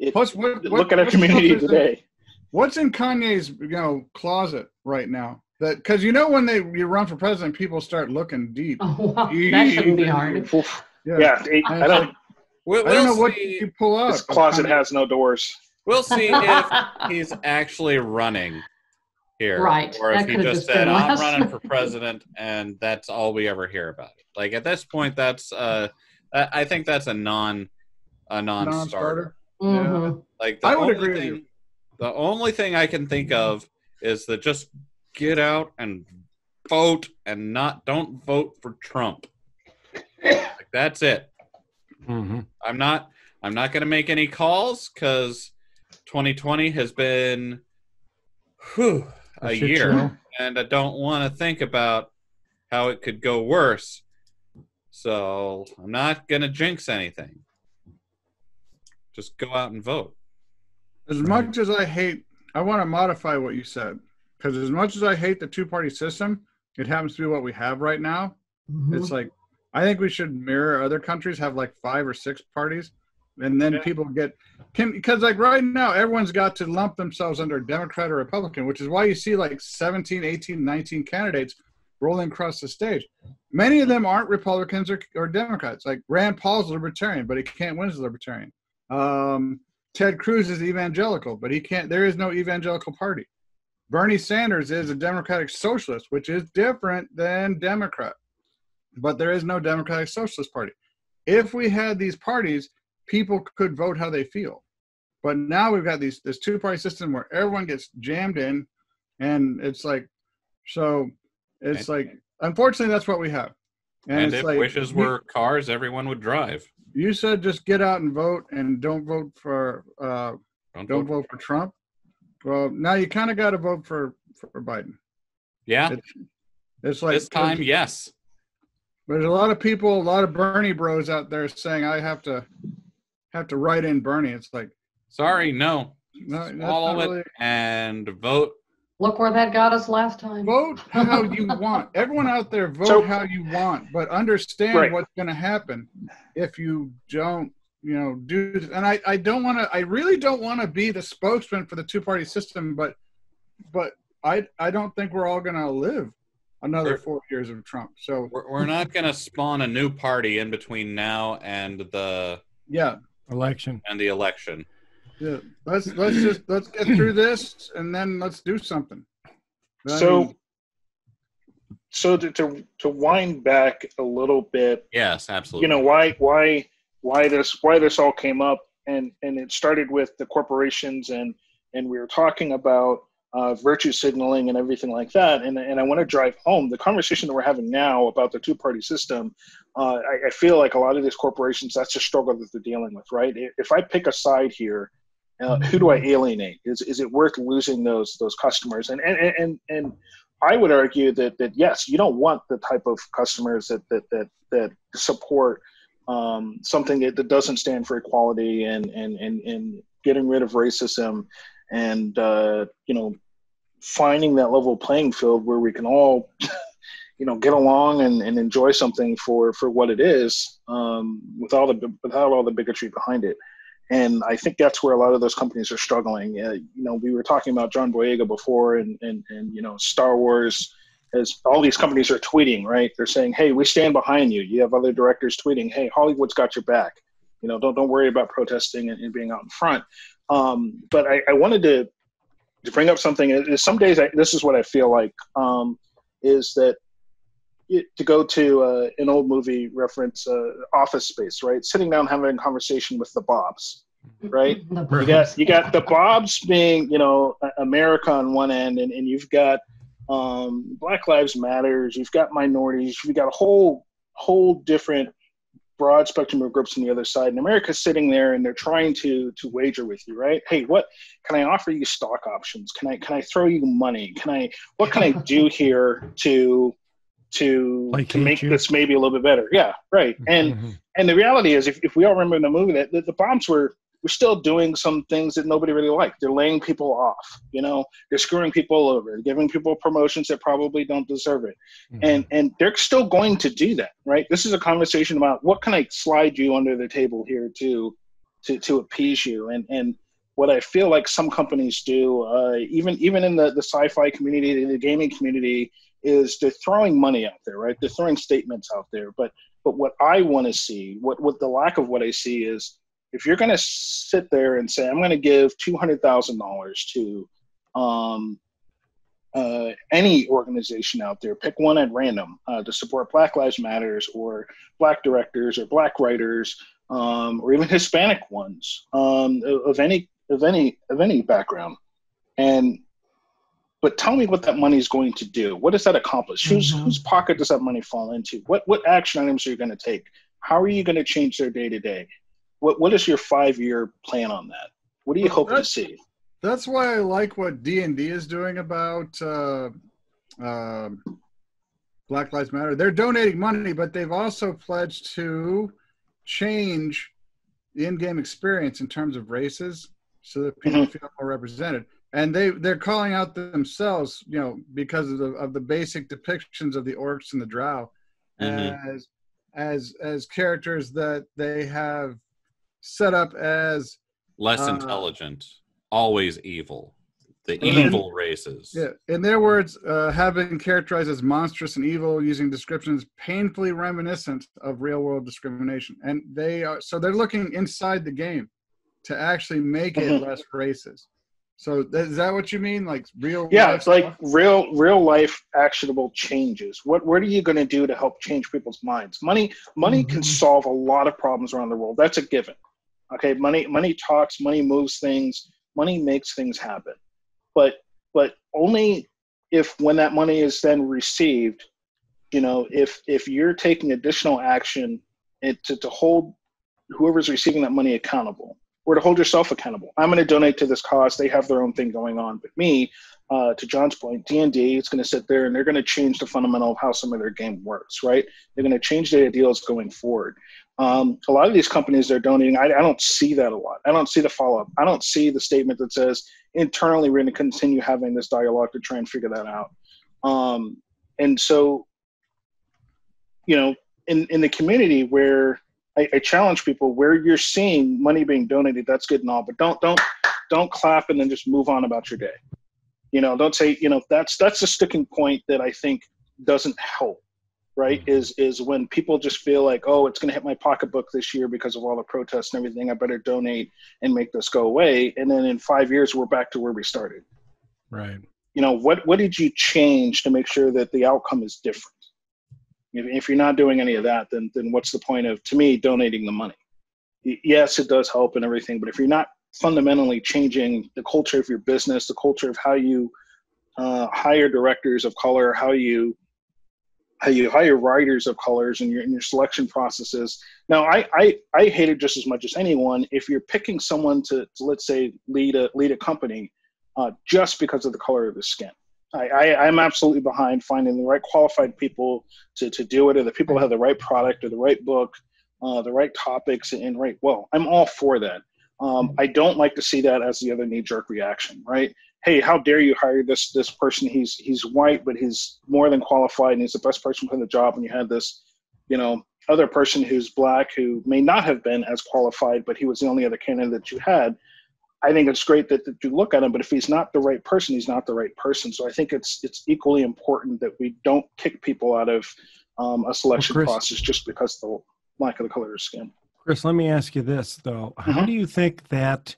Look at our community today. What's in Kanye's closet right now? That because when you run for president, people start looking deep. Oh, wow. That shouldn't be hard. I don't know what you pull out. This closet has no doors. We'll see if he's actually running here, right? Or if he just said, "I'm running for president," and that's all we ever hear about it. Like at this point, that's I think that's a non-starter. Mm-hmm. Yeah. Like I would agree with you. The only thing I can think of is that just get out and vote and don't vote for Trump. Like that's it. Mm-hmm. I'm not going to make any calls because 2020 has been a year, and I don't want to think about how it could go worse. So I'm not going to jinx anything. Just go out and vote. As much as I want to modify what you said, because as much as I hate the two-party system, it happens to be what we have right now. Mhm. It's like, I think we should mirror other countries, have like 5 or 6 parties, and then people because like right now, everyone's got to lump themselves under Democrat or Republican, which is why you see like 17, 18, 19 candidates rolling across the stage. Many of them aren't Republicans or Democrats. Like Rand Paul's a libertarian, but he can't win as a libertarian. Ted Cruz is evangelical, but he can't. There is no evangelical party. Bernie Sanders is a Democratic Socialist, which is different than Democrat, but there is no Democratic Socialist Party. If we had these parties, people could vote how they feel. But now we've got this 2-party system where everyone gets jammed in, and it's like, so it's like, unfortunately, that's what we have. And it's if like, wishes were cars, everyone would drive. You said just get out and vote, and don't vote for don't vote for Trump. Well, now you kind of got to vote for Biden. Yeah. It's like this time, yes. There's a lot of people, a lot of Bernie bros out there saying I have to write in Bernie. It's like, sorry, no. Swallow it and vote. Look where that got us last time. Vote how you want. Everyone out there, vote how you want, but understand what's going to happen if you don't, do. And I don't want to. I really don't want to be the spokesman for the 2-party system, but I don't think we're all going to live another 4 years of Trump. So we're not going to spawn a new party in between now and the election. Yeah, let's get through this, and then let's do something. So to wind back a little bit. Yes, absolutely. Why this all came up, and it started with the corporations, and we were talking about virtue signaling and everything like that. And I want to drive home the conversation that we're having now about the 2-party system. I feel like a lot of these corporations, that's a struggle that they're dealing with, right? If I pick a side here, who do I alienate? Is it worth losing those customers? And I would argue that yes, you don't want the type of customers that support something that doesn't stand for equality and getting rid of racism and finding that level playing field where we can all get along and enjoy something for what it is, without all the bigotry behind it. And I think that's where a lot of those companies are struggling. We were talking about John Boyega before, and Star Wars, as all these companies are tweeting, right? They're saying, "Hey, we stand behind you." You have other directors tweeting, "Hey, Hollywood's got your back. Don't worry about protesting and being out in front." But I wanted to bring up something. Some days, this is what I feel like, is that to go to an old movie reference, Office Space, right? Sitting down having a conversation with the Bobs, right? You got the Bobs being, America on one end, and you've got Black Lives Matters, you've got minorities, you've got a whole different broad spectrum of groups on the other side. And America's sitting there, and they're trying to wager with you, right? Hey, what can I offer you? Stock options? Can I throw you money? What can I do here to make this maybe a little bit better? Yeah, right. And the reality is, if we all remember in the movie, that the Bombs were still doing some things that nobody really liked. They're laying people off, they're screwing people over, giving people promotions that probably don't deserve it. And they're still going to do that, right? This is a conversation about what can I slide you under the table here to appease you. And what I feel like some companies do, even in the sci-fi community, the gaming community, is they're throwing money out there, right? They're throwing statements out there. But what I want to see, what the lack of what I see is, if you're going to sit there and say, I'm going to give $200,000 to any organization out there, pick one at random, to support Black Lives Matters or Black directors or Black writers, or even Hispanic ones, of any background, but tell me what that money is going to do. What does that accomplish? Whose pocket does that money fall into? What action items are you going to take? How are you going to change their day to day? What is your 5-year plan on that? What do you hope to see? That's why I like what D&D is doing about Black Lives Matter. They're donating money, but they've also pledged to change the in-game experience in terms of races so that people feel more represented. and they're calling out themselves, you know, because of the basic depictions of the orcs and the drow as characters that they have set up as less intelligent, always evil. The evil races. Yeah, in their words, have been characterized as monstrous and evil, using descriptions painfully reminiscent of real-world discrimination. And they're looking inside the game to actually make it less racist. So is that what you mean? Like real? Yeah, it's like real life actionable changes. What are you going to do to help change people's minds? Money can solve a lot of problems around the world. That's a given. Okay, money talks, money moves things, money makes things happen. But only if when that money is then received, you know, if you're taking additional action to hold whoever's receiving that money accountable, or to hold yourself accountable. I'm going to donate to this cause. They have their own thing going on. But me, to John's point, D&D, it's going to sit there and they're going to change the fundamental of how some of their game works, right? They're going to change their ideals going forward. A lot of these companies they're donating, I don't see that a lot. I don't see the follow-up. I don't see the statement that says, internally, we're going to continue having this dialogue to try and figure that out. And so, you know, in the community where I challenge people, where you're seeing money being donated, that's good and all, but don't clap and then just move on about your day. You know, don't say, you know, that's a sticking point that I think doesn't help, right? Is when people just feel like, oh, it's going to hit my pocketbook this year because of all the protests and everything. I better donate and make this go away. And then in 5 years, we're back to where we started. Right. You know, what did you change to make sure that the outcome is different? If you're not doing any of that, then what's the point of, to me, donating the money? Yes, it does help and everything, but if you're not fundamentally changing the culture of your business, the culture of how you hire directors of color, how you hire writers of colors in your selection processes. Now, I hate it just as much as anyone if you're picking someone to let's say lead a company just because of the color of their skin. I'm absolutely behind finding the right qualified people to do it, or the people who have the right product or the right book, the right topics, and right. Well, I'm all for that. I don't like to see that as the other knee-jerk reaction, right? Hey, how dare you hire this person? He's white, but he's more than qualified, and he's the best person for the job. And you had this, you know, other person who's black who may not have been as qualified, but he was the only other candidate that you had. I think it's great that you look at him, but if he's not the right person, he's not the right person. So I think it's equally important that we don't kick people out of a selection process just because of the lack of the color of skin. Chris, let me ask you this, though. How do you think that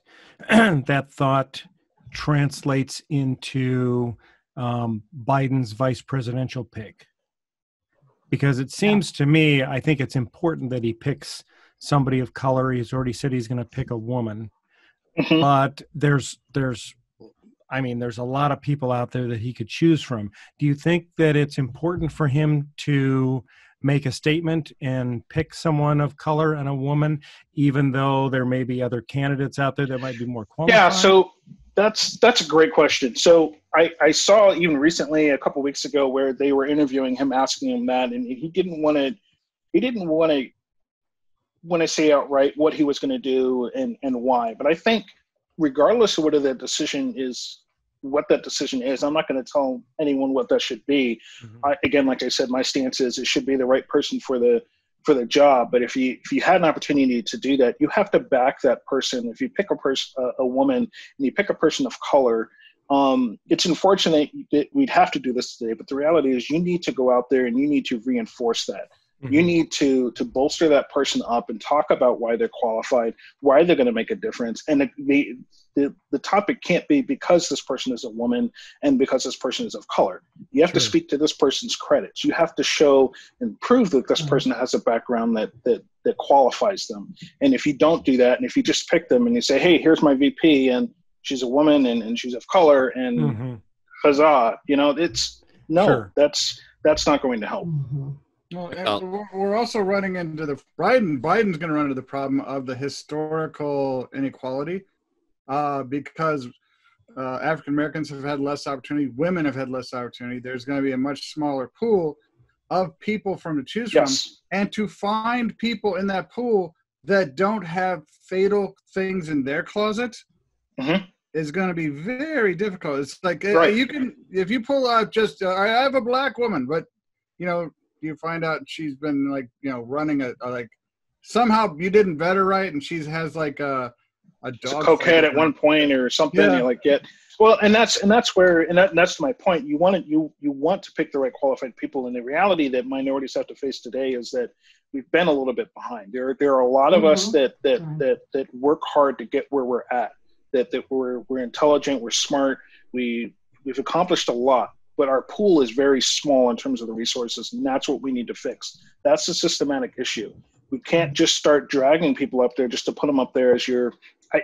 that thought translates into Biden's vice presidential pick? Because it seems to me, I think it's important that he picks somebody of color. He's already said he's going to pick a woman. But there's a lot of people out there that he could choose from. Do you think that it's important for him to make a statement and pick someone of color and a woman, even though there may be other candidates out there that might be more qualified? Yeah, so that's a great question. So I saw even recently, a couple weeks ago, where they were interviewing him, asking him that, and he didn't want to say outright what he was going to do and why. But I think regardless of what that decision is, I'm not going to tell anyone what that should be. Again, like I said, my stance is it should be the right person for the job. But if you had an opportunity to do that, you have to back that person. If you pick a woman and you pick a person of color, it's unfortunate that we'd have to do this today, but the reality is you need to go out there and you need to reinforce that. You need to bolster that person up and talk about why they're qualified, why they're going to make a difference. And the topic can't be because this person is a woman and because this person is of color. You have to speak to this person's credits. You have to show and prove that this person has a background that qualifies them. And if you don't do that, and if you just pick them and you say, hey, here's my VP and she's a woman and she's of color and huzzah, you know, that's not going to help. Well, we're also running into Biden's going to run into the problem of the historical inequality because African Americans have had less opportunity, women have had less opportunity. There's going to be a much smaller pool of people to choose from, and to find people in that pool that don't have fatal things in their closet is going to be very difficult. It's like Right. you can, if you pull out just, I have a black woman, but you find out she's been like, running a like, somehow you didn't vet her right, and she has like a dog cokehead at one point or something. Yeah. You like get well, and that's where that's my point. You want to pick the right qualified people, and the reality that minorities have to face today is that we've been a little bit behind. There are a lot of us that work hard to get where we're at. That we're intelligent, we're smart, we've accomplished a lot, but our pool is very small in terms of the resources, and that's what we need to fix. That's a systematic issue. We can't just start dragging people up there just to put them up there as your.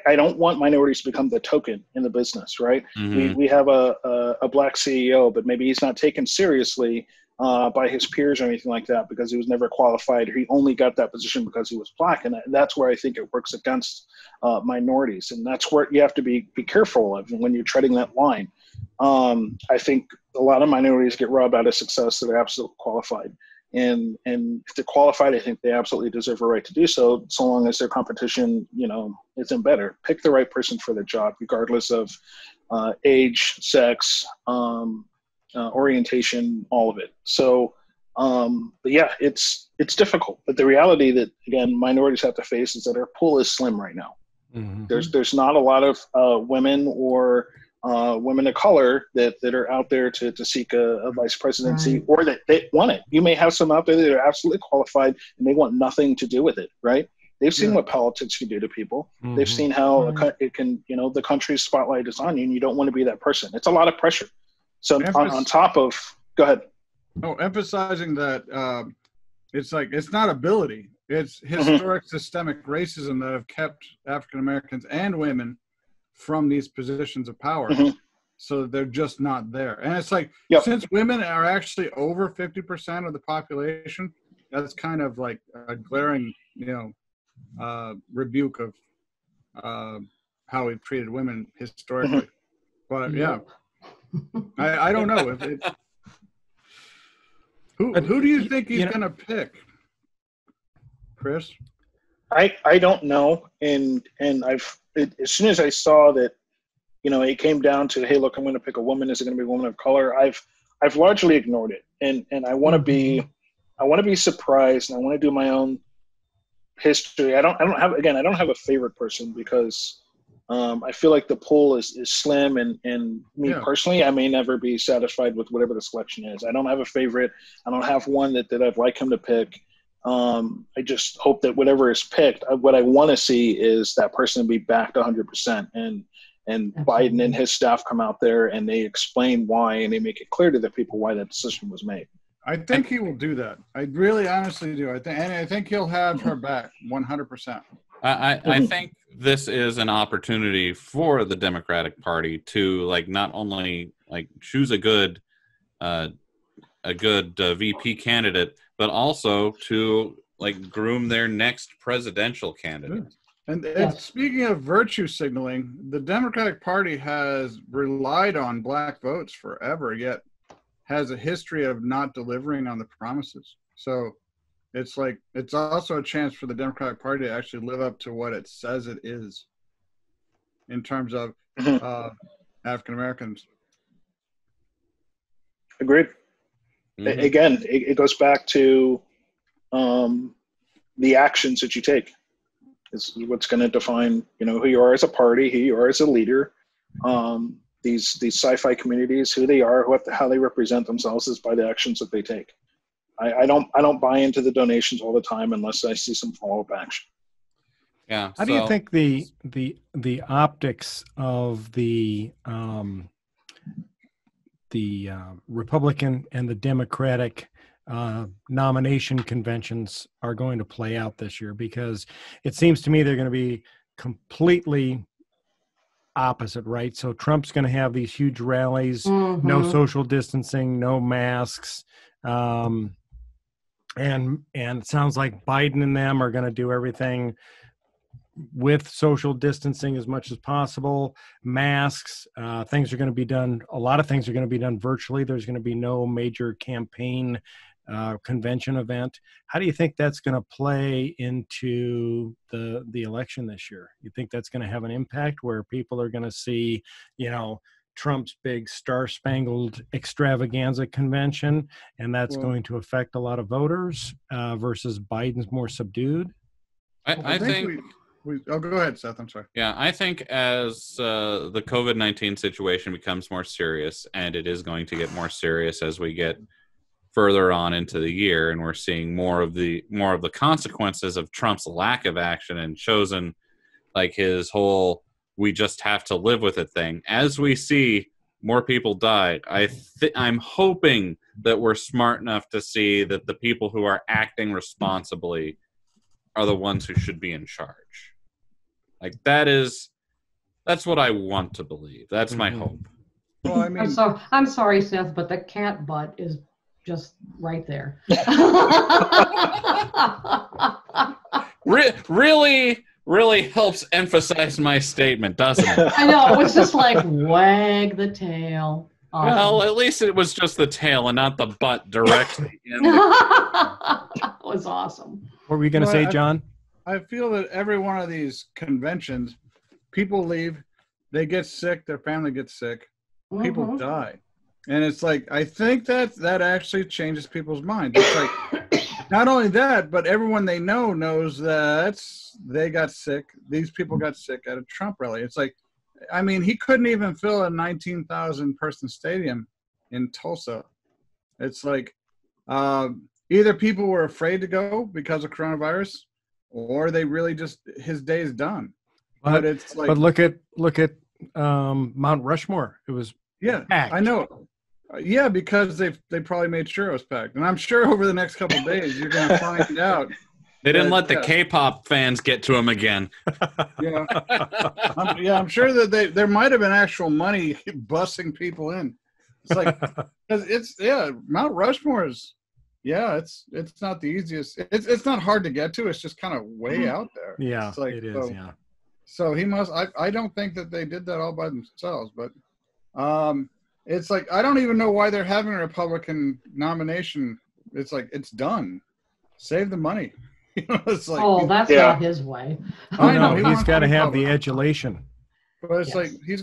I don't want minorities to become the token in the business, right? Mm-hmm. We have a black CEO, but maybe he's not taken seriously by his peers or anything like that because he was never qualified, or he only got that position because he was black, and that's where I think it works against minorities, and that's where you have to be careful of when you're treading that line. I think a lot of minorities get robbed out of success that are absolutely qualified. And if they're qualified, I think they absolutely deserve a right to do so long as their competition, isn't better. Pick the right person for the job, regardless of age, sex, orientation, all of it. So, but yeah, it's difficult. But the reality that, again, minorities have to face is that our pool is slim right now. Mm-hmm. There's not a lot of women or women of color that are out there to seek a vice presidency, or that they want it. You may have some out there that are absolutely qualified and they want nothing to do with it, right? They've seen what politics can do to people. Mm-hmm. They've seen how it can, the country's spotlight is on you, and you don't want to be that person. It's a lot of pressure. So on top of, go ahead. Oh, emphasizing that it's like, it's not ability. It's historic systemic racism that have kept African Americans and women from these positions of power. So they're just not there. And it's like, since women are actually over 50% of the population, that's kind of like a glaring, rebuke of how we've treated women historically. But I don't know if it. Who do you think he's going to pick, Chris? I don't know, and as soon as I saw that, it came down to, hey, look, I'm going to pick a woman. Is it going to be a woman of color? I've largely ignored it, and I want to be surprised, and I want to do my own history. I don't have a favorite person because I feel like the pool is slim, and me personally, I may never be satisfied with whatever the selection is. I don't have a favorite. I don't have one that I'd like him to pick. I just hope that whatever is picked, what I want to see is that person be backed 100%, and Biden and his staff come out there and they explain why, and they make it clear to the people why that decision was made. I think he will do that. I really honestly do. I think he'll have her back 100%. I think this is an opportunity for the Democratic Party to not only choose a good VP candidate, but also to groom their next presidential candidate. And speaking of virtue signaling, the Democratic Party has relied on black votes forever, yet has a history of not delivering on the promises. So it's also a chance for the Democratic Party to actually live up to what it says it is in terms of African Americans. Agreed. Mm-hmm. Again, it goes back to the actions that you take. Is what's going to define, who you are as a party, who you are as a leader. These sci-fi communities, who they are, how they represent themselves, is by the actions that they take. I don't buy into the donations all the time unless I see some follow-up action. Yeah. How do you think the optics of the Republican and the Democratic nomination conventions are going to play out this year? Because it seems to me they're going to be completely opposite, right? So Trump's going to have these huge rallies, no social distancing, no masks, and it sounds like Biden and them are going to do everything with social distancing as much as possible, masks, things are going to be done. A lot of things are going to be done virtually. There's going to be no major campaign convention event. How do you think that's going to play into the election this year? You think that's going to have an impact where people are going to see, Trump's big Star-Spangled Extravaganza convention, and that's going to affect a lot of voters versus Biden's more subdued? I think oh, go ahead, Seth. I'm sorry. Yeah, I think as the COVID-19 situation becomes more serious, and it is going to get more serious as we get further on into the year, and we're seeing more of the consequences of Trump's lack of action and chosen like his whole "we just have to live with it" thing. As we see more people die, I'm hoping that we're smart enough to see that the people who are acting responsibly are the ones who should be in charge. Like that's what I want to believe. That's my hope. Well, I mean, I'm sorry, Seth, but the cat butt is just right there. Really helps emphasize my statement, doesn't it? I know, it was just like wag the tail. Awesome. Well, at least it was just the tail and not the butt directly in the... That was awesome. What were you going to say, John? I feel that every one of these conventions, people leave, they get sick, their family gets sick, people die. And it's like, I think that actually changes people's minds. It's like, not only that, but everyone they know knows that they got sick. These people got sick at a Trump rally. It's like, I mean, he couldn't even fill a 19,000 person stadium in Tulsa. It's like, either people were afraid to go because of coronavirus, or they really just, his day is done. But it's like, but look at Mount Rushmore. It was packed. I know. Yeah, because they probably made sure it was packed, and I'm sure over the next couple of days you're going to find out. They didn't let the K-pop fans get to him again. Yeah, I'm sure that there might have been actual money busing people in. It's like, because Mount Rushmore is, it's not the easiest. It's not hard to get to. It's just kind of way out there. Yeah, it's like, it is. Yeah. So he must. I don't think that they did that all by themselves, but it's like, I don't even know why they're having a Republican nomination. It's like, it's done. Save the money. It's like, that's not his way. I know he's got to have the adulation. But it's like he's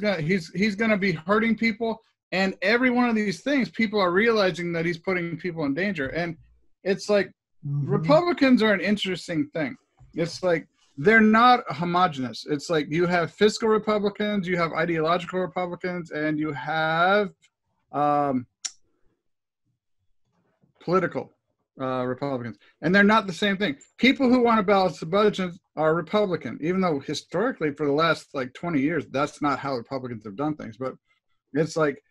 gonna be hurting people, and every one of these things, people are realizing that he's putting people in danger. And it's like, Republicans are an interesting thing. It's like, they're not homogenous. It's like, you have fiscal Republicans, you have ideological Republicans, and you have political Republicans. And they're not the same thing. People who want to balance the budget are Republican, even though historically for the last 20 years, that's not how Republicans have done things. But it's like,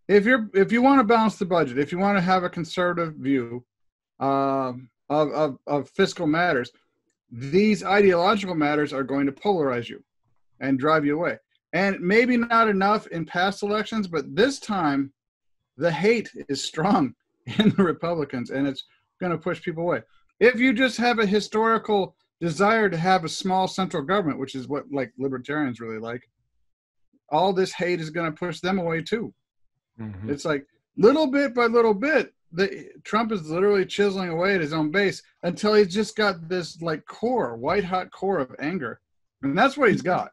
if you want to balance the budget, if you want to have a conservative view of fiscal matters, these ideological matters are going to polarize you and drive you away. And maybe not enough in past elections, but this time the hate is strong in the Republicans, and it's going to push people away. If you just have a historical desire to have a small central government, which is what libertarians really like, all this hate is going to push them away too. Mm-hmm. It's like, little bit by little bit, Trump is literally chiseling away at his own base until he's just got this white hot core of anger, and that's what he's got.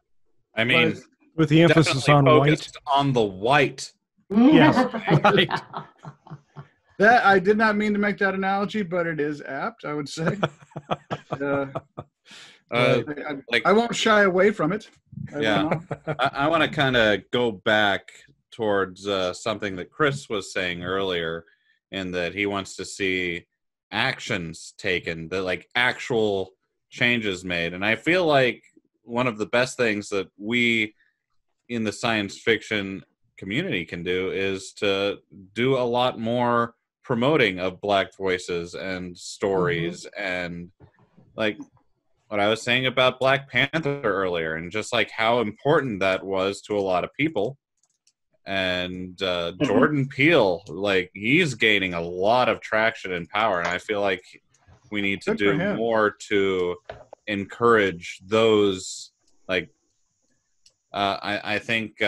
I mean, with the emphasis on white, on the white. Yes, right. That I did not mean to make that analogy, but it is apt, I would say. I won't shy away from it. I want to kind of go back towards something that Chris was saying earlier, in that he wants to see actions taken, that actual changes made. And I feel like one of the best things that we in the science fiction community can do is to do a lot more promoting of Black voices and stories, and what I was saying about Black Panther earlier, and just how important that was to a lot of people. And Jordan Peele, he's gaining a lot of traction and power, and I feel like we need to do more to encourage those. I think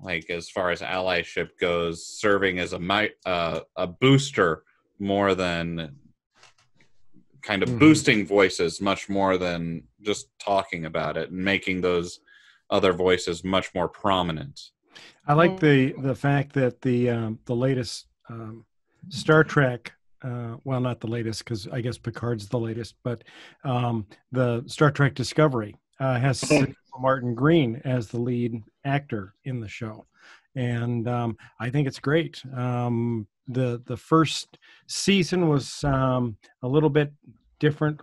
like as far as allyship goes, serving as a booster more than kind of boosting voices, much more than just talking about it and making those other voices much more prominent. I like the fact that the latest Star Trek, well, not the latest because I guess Picard's the latest, but the Star Trek Discovery has Martin Green as the lead actor in the show, and I think it's great. The first season was a little bit different.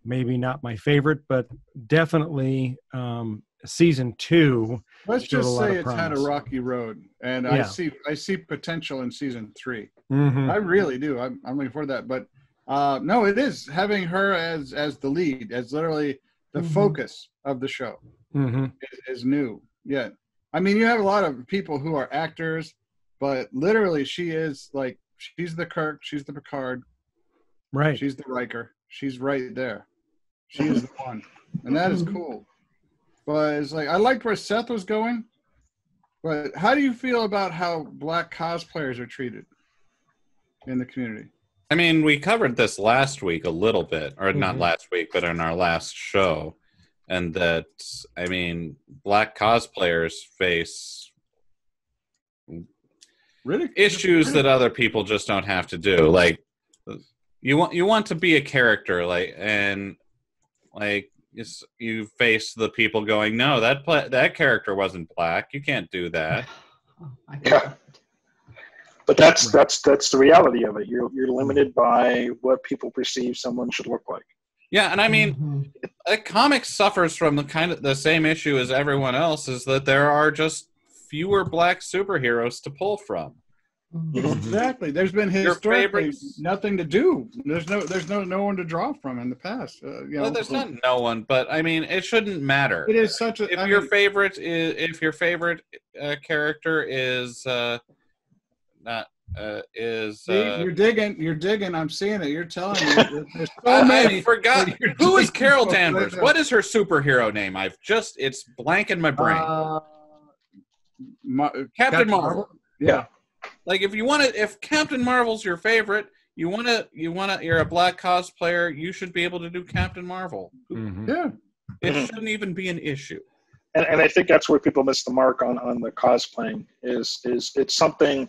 Maybe not my favorite, but definitely season 2. Let's just say it's promise. had a rocky road, and Yeah. I see potential in season 3. Mm-hmm. I really do. I'm looking forward to that. But no, it is having her as the lead, as literally the focus of the show is new. Yeah, I mean, you have a lot of people who are actors, but literally she's the Kirk, she's the Picard, Right. she's the Riker, she's right there. She is the one, and that is cool. But it's like I liked where Seth was going. But how do you feel about how black cosplayers are treated in the community? I mean, we covered this last week a little bit, or not last week, but in our last show. And that, I mean, black cosplayers face issues that other people just don't have to do. Like, you want to be a character, you face the people going, no, that character wasn't black. You can't do that. Yeah. But that's the reality of it. You're limited by what people perceive someone should look like. Yeah, and I mean, comics suffers from the same issue as everyone else, is that there are just fewer black superheroes to pull from. Exactly. There's been historically nothing to do. There's no one to draw from in the past. Well, there's not no one, but I mean, it shouldn't matter. It is such a. If your favorite character is not is. See, you're digging. I'm seeing it. You're telling me. There's so many. I forgot. Who is Carol Danvers? What is her superhero name? It's blank in my brain. Captain Marvel. Yeah. Like if Captain Marvel's your favorite, you're a black cosplayer, you should be able to do Captain Marvel. Yeah. It shouldn't even be an issue. And I think that's where people miss the mark on the cosplaying is it's something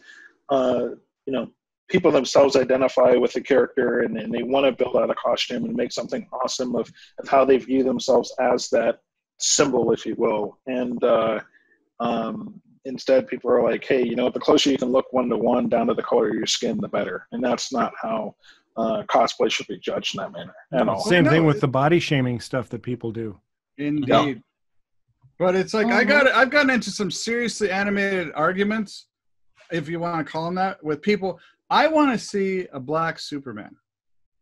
people themselves identify with the character and they want to build out a costume and make something awesome of how they view themselves as that symbol, if you will. And instead, people are like, hey, the closer you can look one-to-one down to the color of your skin, the better. And that's not how cosplay should be judged in that manner at all. Same thing with the body shaming stuff that people do. Indeed. Yeah. But it's like I've gotten into some seriously animated arguments, if you want to call them that, with people. I want to see a black Superman.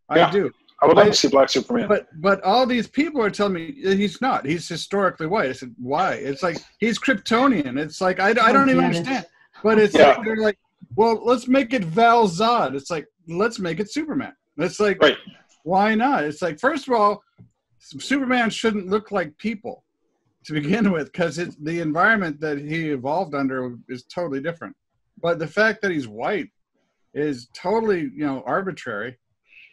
I do. I would like to see Black Superman. But all these people are telling me he's not. He's historically white. I said, why? It's like he's Kryptonian. It's like I don't even understand. But it's like they're like, well, let's make it Val Zod. It's like, let's make it Superman. It's like, why not? It's like, first of all, Superman shouldn't look like people to begin with, because the environment that he evolved under is totally different. But the fact that he's white is totally, arbitrary.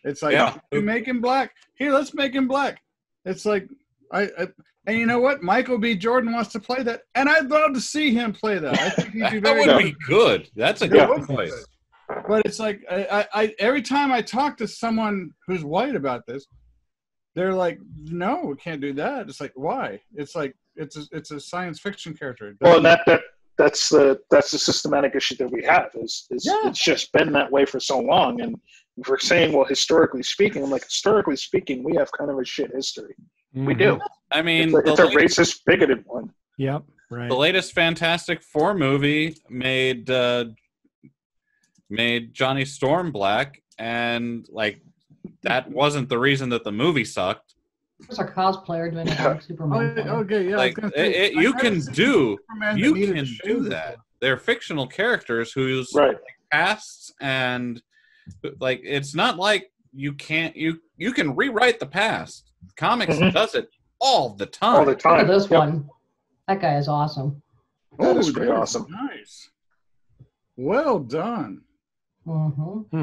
It's like, you make him black. Here, let's make him black. It's like, and you know what? Michael B. Jordan wants to play that, and I'd love to see him play that. I think he'd be very that would be good. That's a good place. But it's like, I every time I talk to someone who's white about this, they're like, no, we can't do that. It's like, why? It's like, it's a science fiction character. Well, and that's the systematic issue that we have is it's just been that way for so long. And if we're saying, well, historically speaking, I'm like, historically speaking, we have kind of a shit history. We do. I mean, it's a racist, bigoted one. Yep, right. The latest Fantastic Four movie made Johnny Storm black, and like that wasn't the reason that the movie sucked. There's a cosplayer doing a Superman. Okay, yeah. Like you can do that. They're fictional characters whose pasts and like it's not like you can rewrite the past. Comics does it all the time. Look at this one. That guy is awesome. That is pretty that awesome. Nice. Well done. Mm-hmm.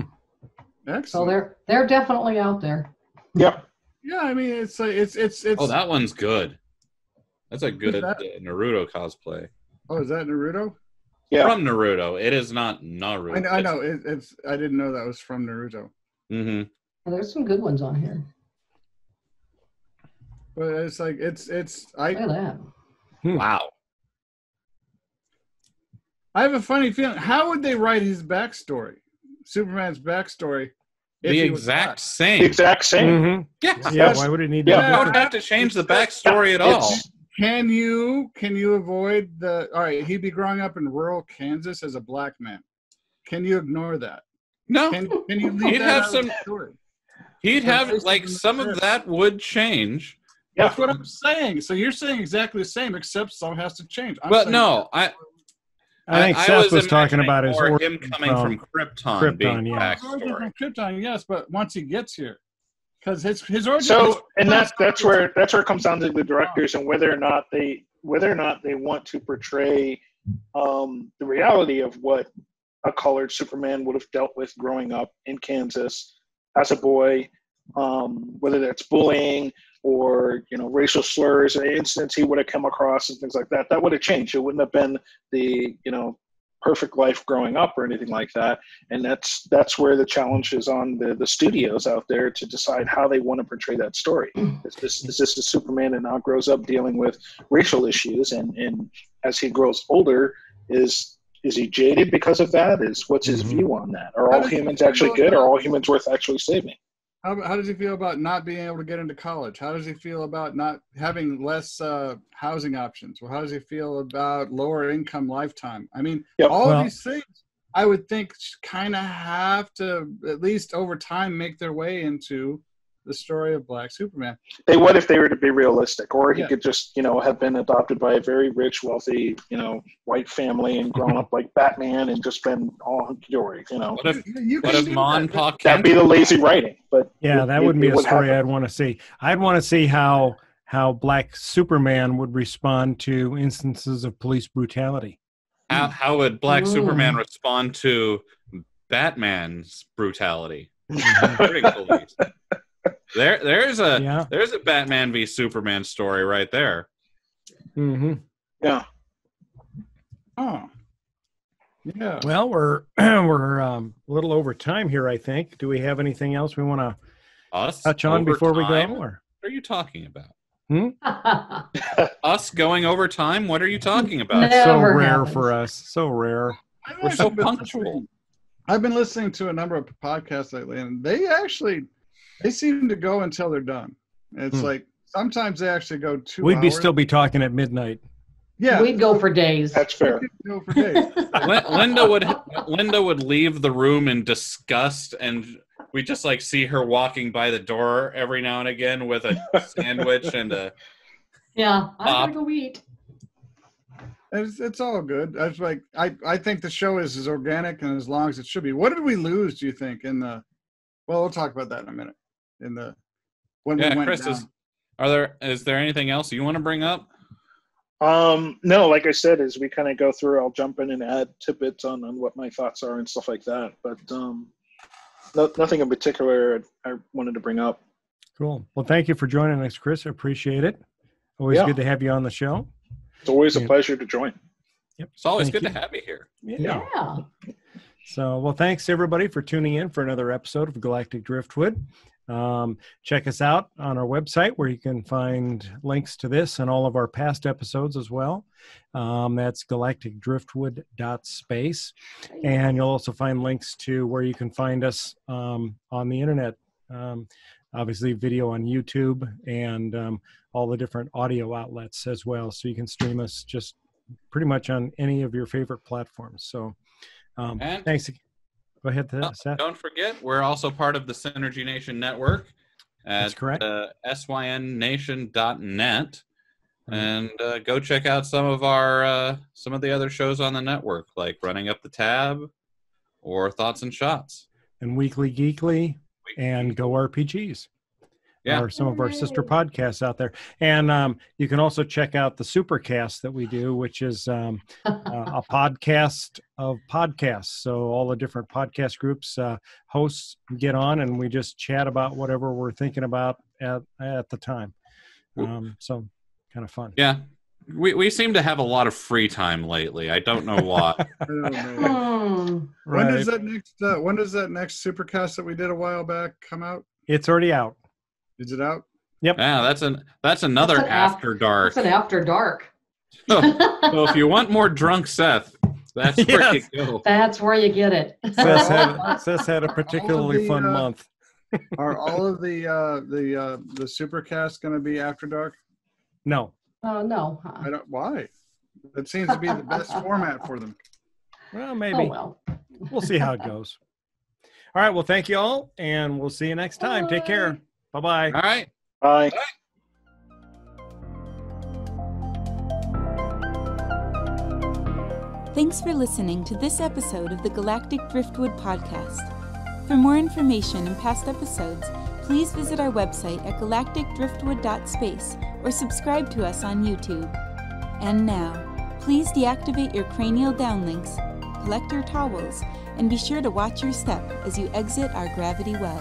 Excellent. So they're definitely out there. Yep. Yeah, I mean, it's like it's. Oh, that one's good. That's a good that? Naruto cosplay. Oh, is that Naruto? Yeah. From Naruto. It is not Naruto. I know. It's. I didn't know that was from Naruto. Mm-hmm. Well, there's some good ones on here. But it's like it's. Look at that. Wow. I have a funny feeling. How would they write his backstory? Superman's backstory. if The he was exact black? same. The exact same. Mhm. Yeah. Yeah, why would it need to Yeah. be You don't different? have to change the backstory at all. Can you avoid the? All right, he'd be growing up in rural Kansas as a black man. Can you ignore that? No. Can you leave He'd that have out of some- the story? He'd But have, based like, on the some of script. that would change. Yeah. That's what I'm saying. So you're saying exactly the same, except some has to change. I'm But saying- no, I think Seth was talking about his more origin him coming from Krypton being yeah. His origin backstory. from Krypton, yes, but once he gets here, because his origin. So, and that's where it comes down to the directors and whether or not they want to portray the reality of what a colored Superman would have dealt with growing up in Kansas as a boy, whether that's bullying or racial slurs and incidents he would have come across and things like that. That would have changed. It wouldn't have been the perfect life growing up or anything like that. And that's where the challenge is on the studios out there to decide how they want to portray that story. Is this a Superman that now grows up dealing with racial issues, and as he grows older, is he jaded because of that? What's his view on that? Are all humans actually good? Are all humans worth actually saving? How does he feel about not being able to get into college? How does he feel about not having less housing options? Well, how does he feel about lower income lifetime? I mean, all of these things, I would think, kind of have to, at least over time, make their way into the story of Black Superman. They would if they were to be realistic, or he could just, have been adopted by a very rich, wealthy, white family and grown up like Batman and just been all hunky-dory, What if Ma and Pa That'd be the lazy writing. But yeah, that wouldn't be a story happen. I'd want to see. I'd want to see how Black Superman would respond to instances of police brutality. How would Black Superman respond to Batman's brutality? Police. There's a Batman v Superman story right there. Mm-hmm. Yeah. Oh. Yeah. Well, we're a little over time here, I think. Do we have anything else we want to touch on before we go? Or? What are you talking about? Us going over time? What are you talking about? Never so rare happens. for us. So rare. We're so punctual. I've been listening to a number of podcasts lately, and they seem to go until they're done. It's like sometimes they actually go 2 hours. We'd be still be talking at midnight. Yeah, We'd go for days. That's fair. Go for days. Linda would leave the room in disgust, and we just see her walking by the door every now and again with a sandwich and a Yeah, I gotta go eat. It's all good. I think the show is as organic and as long as it should be. What did we lose, do you think, in the? Well, we'll talk about that in a minute. When we went Chris, down. is there anything else you want to bring up? No, like I said, as we kind of go through, I'll jump in and add tidbits on what my thoughts are and stuff like that. But nothing in particular I wanted to bring up. Cool. Well, thank you for joining us, Chris. I appreciate it. Always good to have you on the show. It's always a pleasure to join. Yep. It's always Thank good you. to have you here. Yeah. So, well, thanks everybody for tuning in for another episode of Galactic Driftwood. Check us out on our website where you can find links to this and all of our past episodes as well. That's galacticdriftwood.space. And you'll also find links to where you can find us on the internet. Obviously video on YouTube and all the different audio outlets as well. So you can stream us just pretty much on any of your favorite platforms. So thanks. Go ahead, Seth. Don't forget, we're also part of the Synergy Nation Network at That's correct. synnation.net. And go check out some of the other shows on the network, like Running Up the Tab or Thoughts and Shots. And Weekly Geekly and Go RPGs. some of our sister podcasts out there. And you can also check out the Supercast that we do, which is a podcast of podcasts. So all the different podcast groups, hosts get on, and we just chat about whatever we're thinking about at the time. So kind of fun. Yeah. We seem to have a lot of free time lately. I don't know why. I don't know. When does that next Supercast that we did a while back come out? It's already out. Is it out? Yep. Yeah, that's another after dark. That's an after dark. So if you want more drunk Seth, that's where you go. That's where you get it. Seth had a particularly fun month. Are all of the Supercasts going to be after dark? No. No. I don't. Why? That seems to be the best format for them. Well, maybe. Oh, well. We'll see how it goes. All right. Well, thank you all, and we'll see you next time. Take care. Bye-bye. All right. Bye. Thanks for listening to this episode of the Galactic Driftwood podcast. For more information and past episodes, please visit our website at galacticdriftwood.space or subscribe to us on YouTube. And now, please deactivate your cranial downlinks, collect your towels, and be sure to watch your step as you exit our gravity well.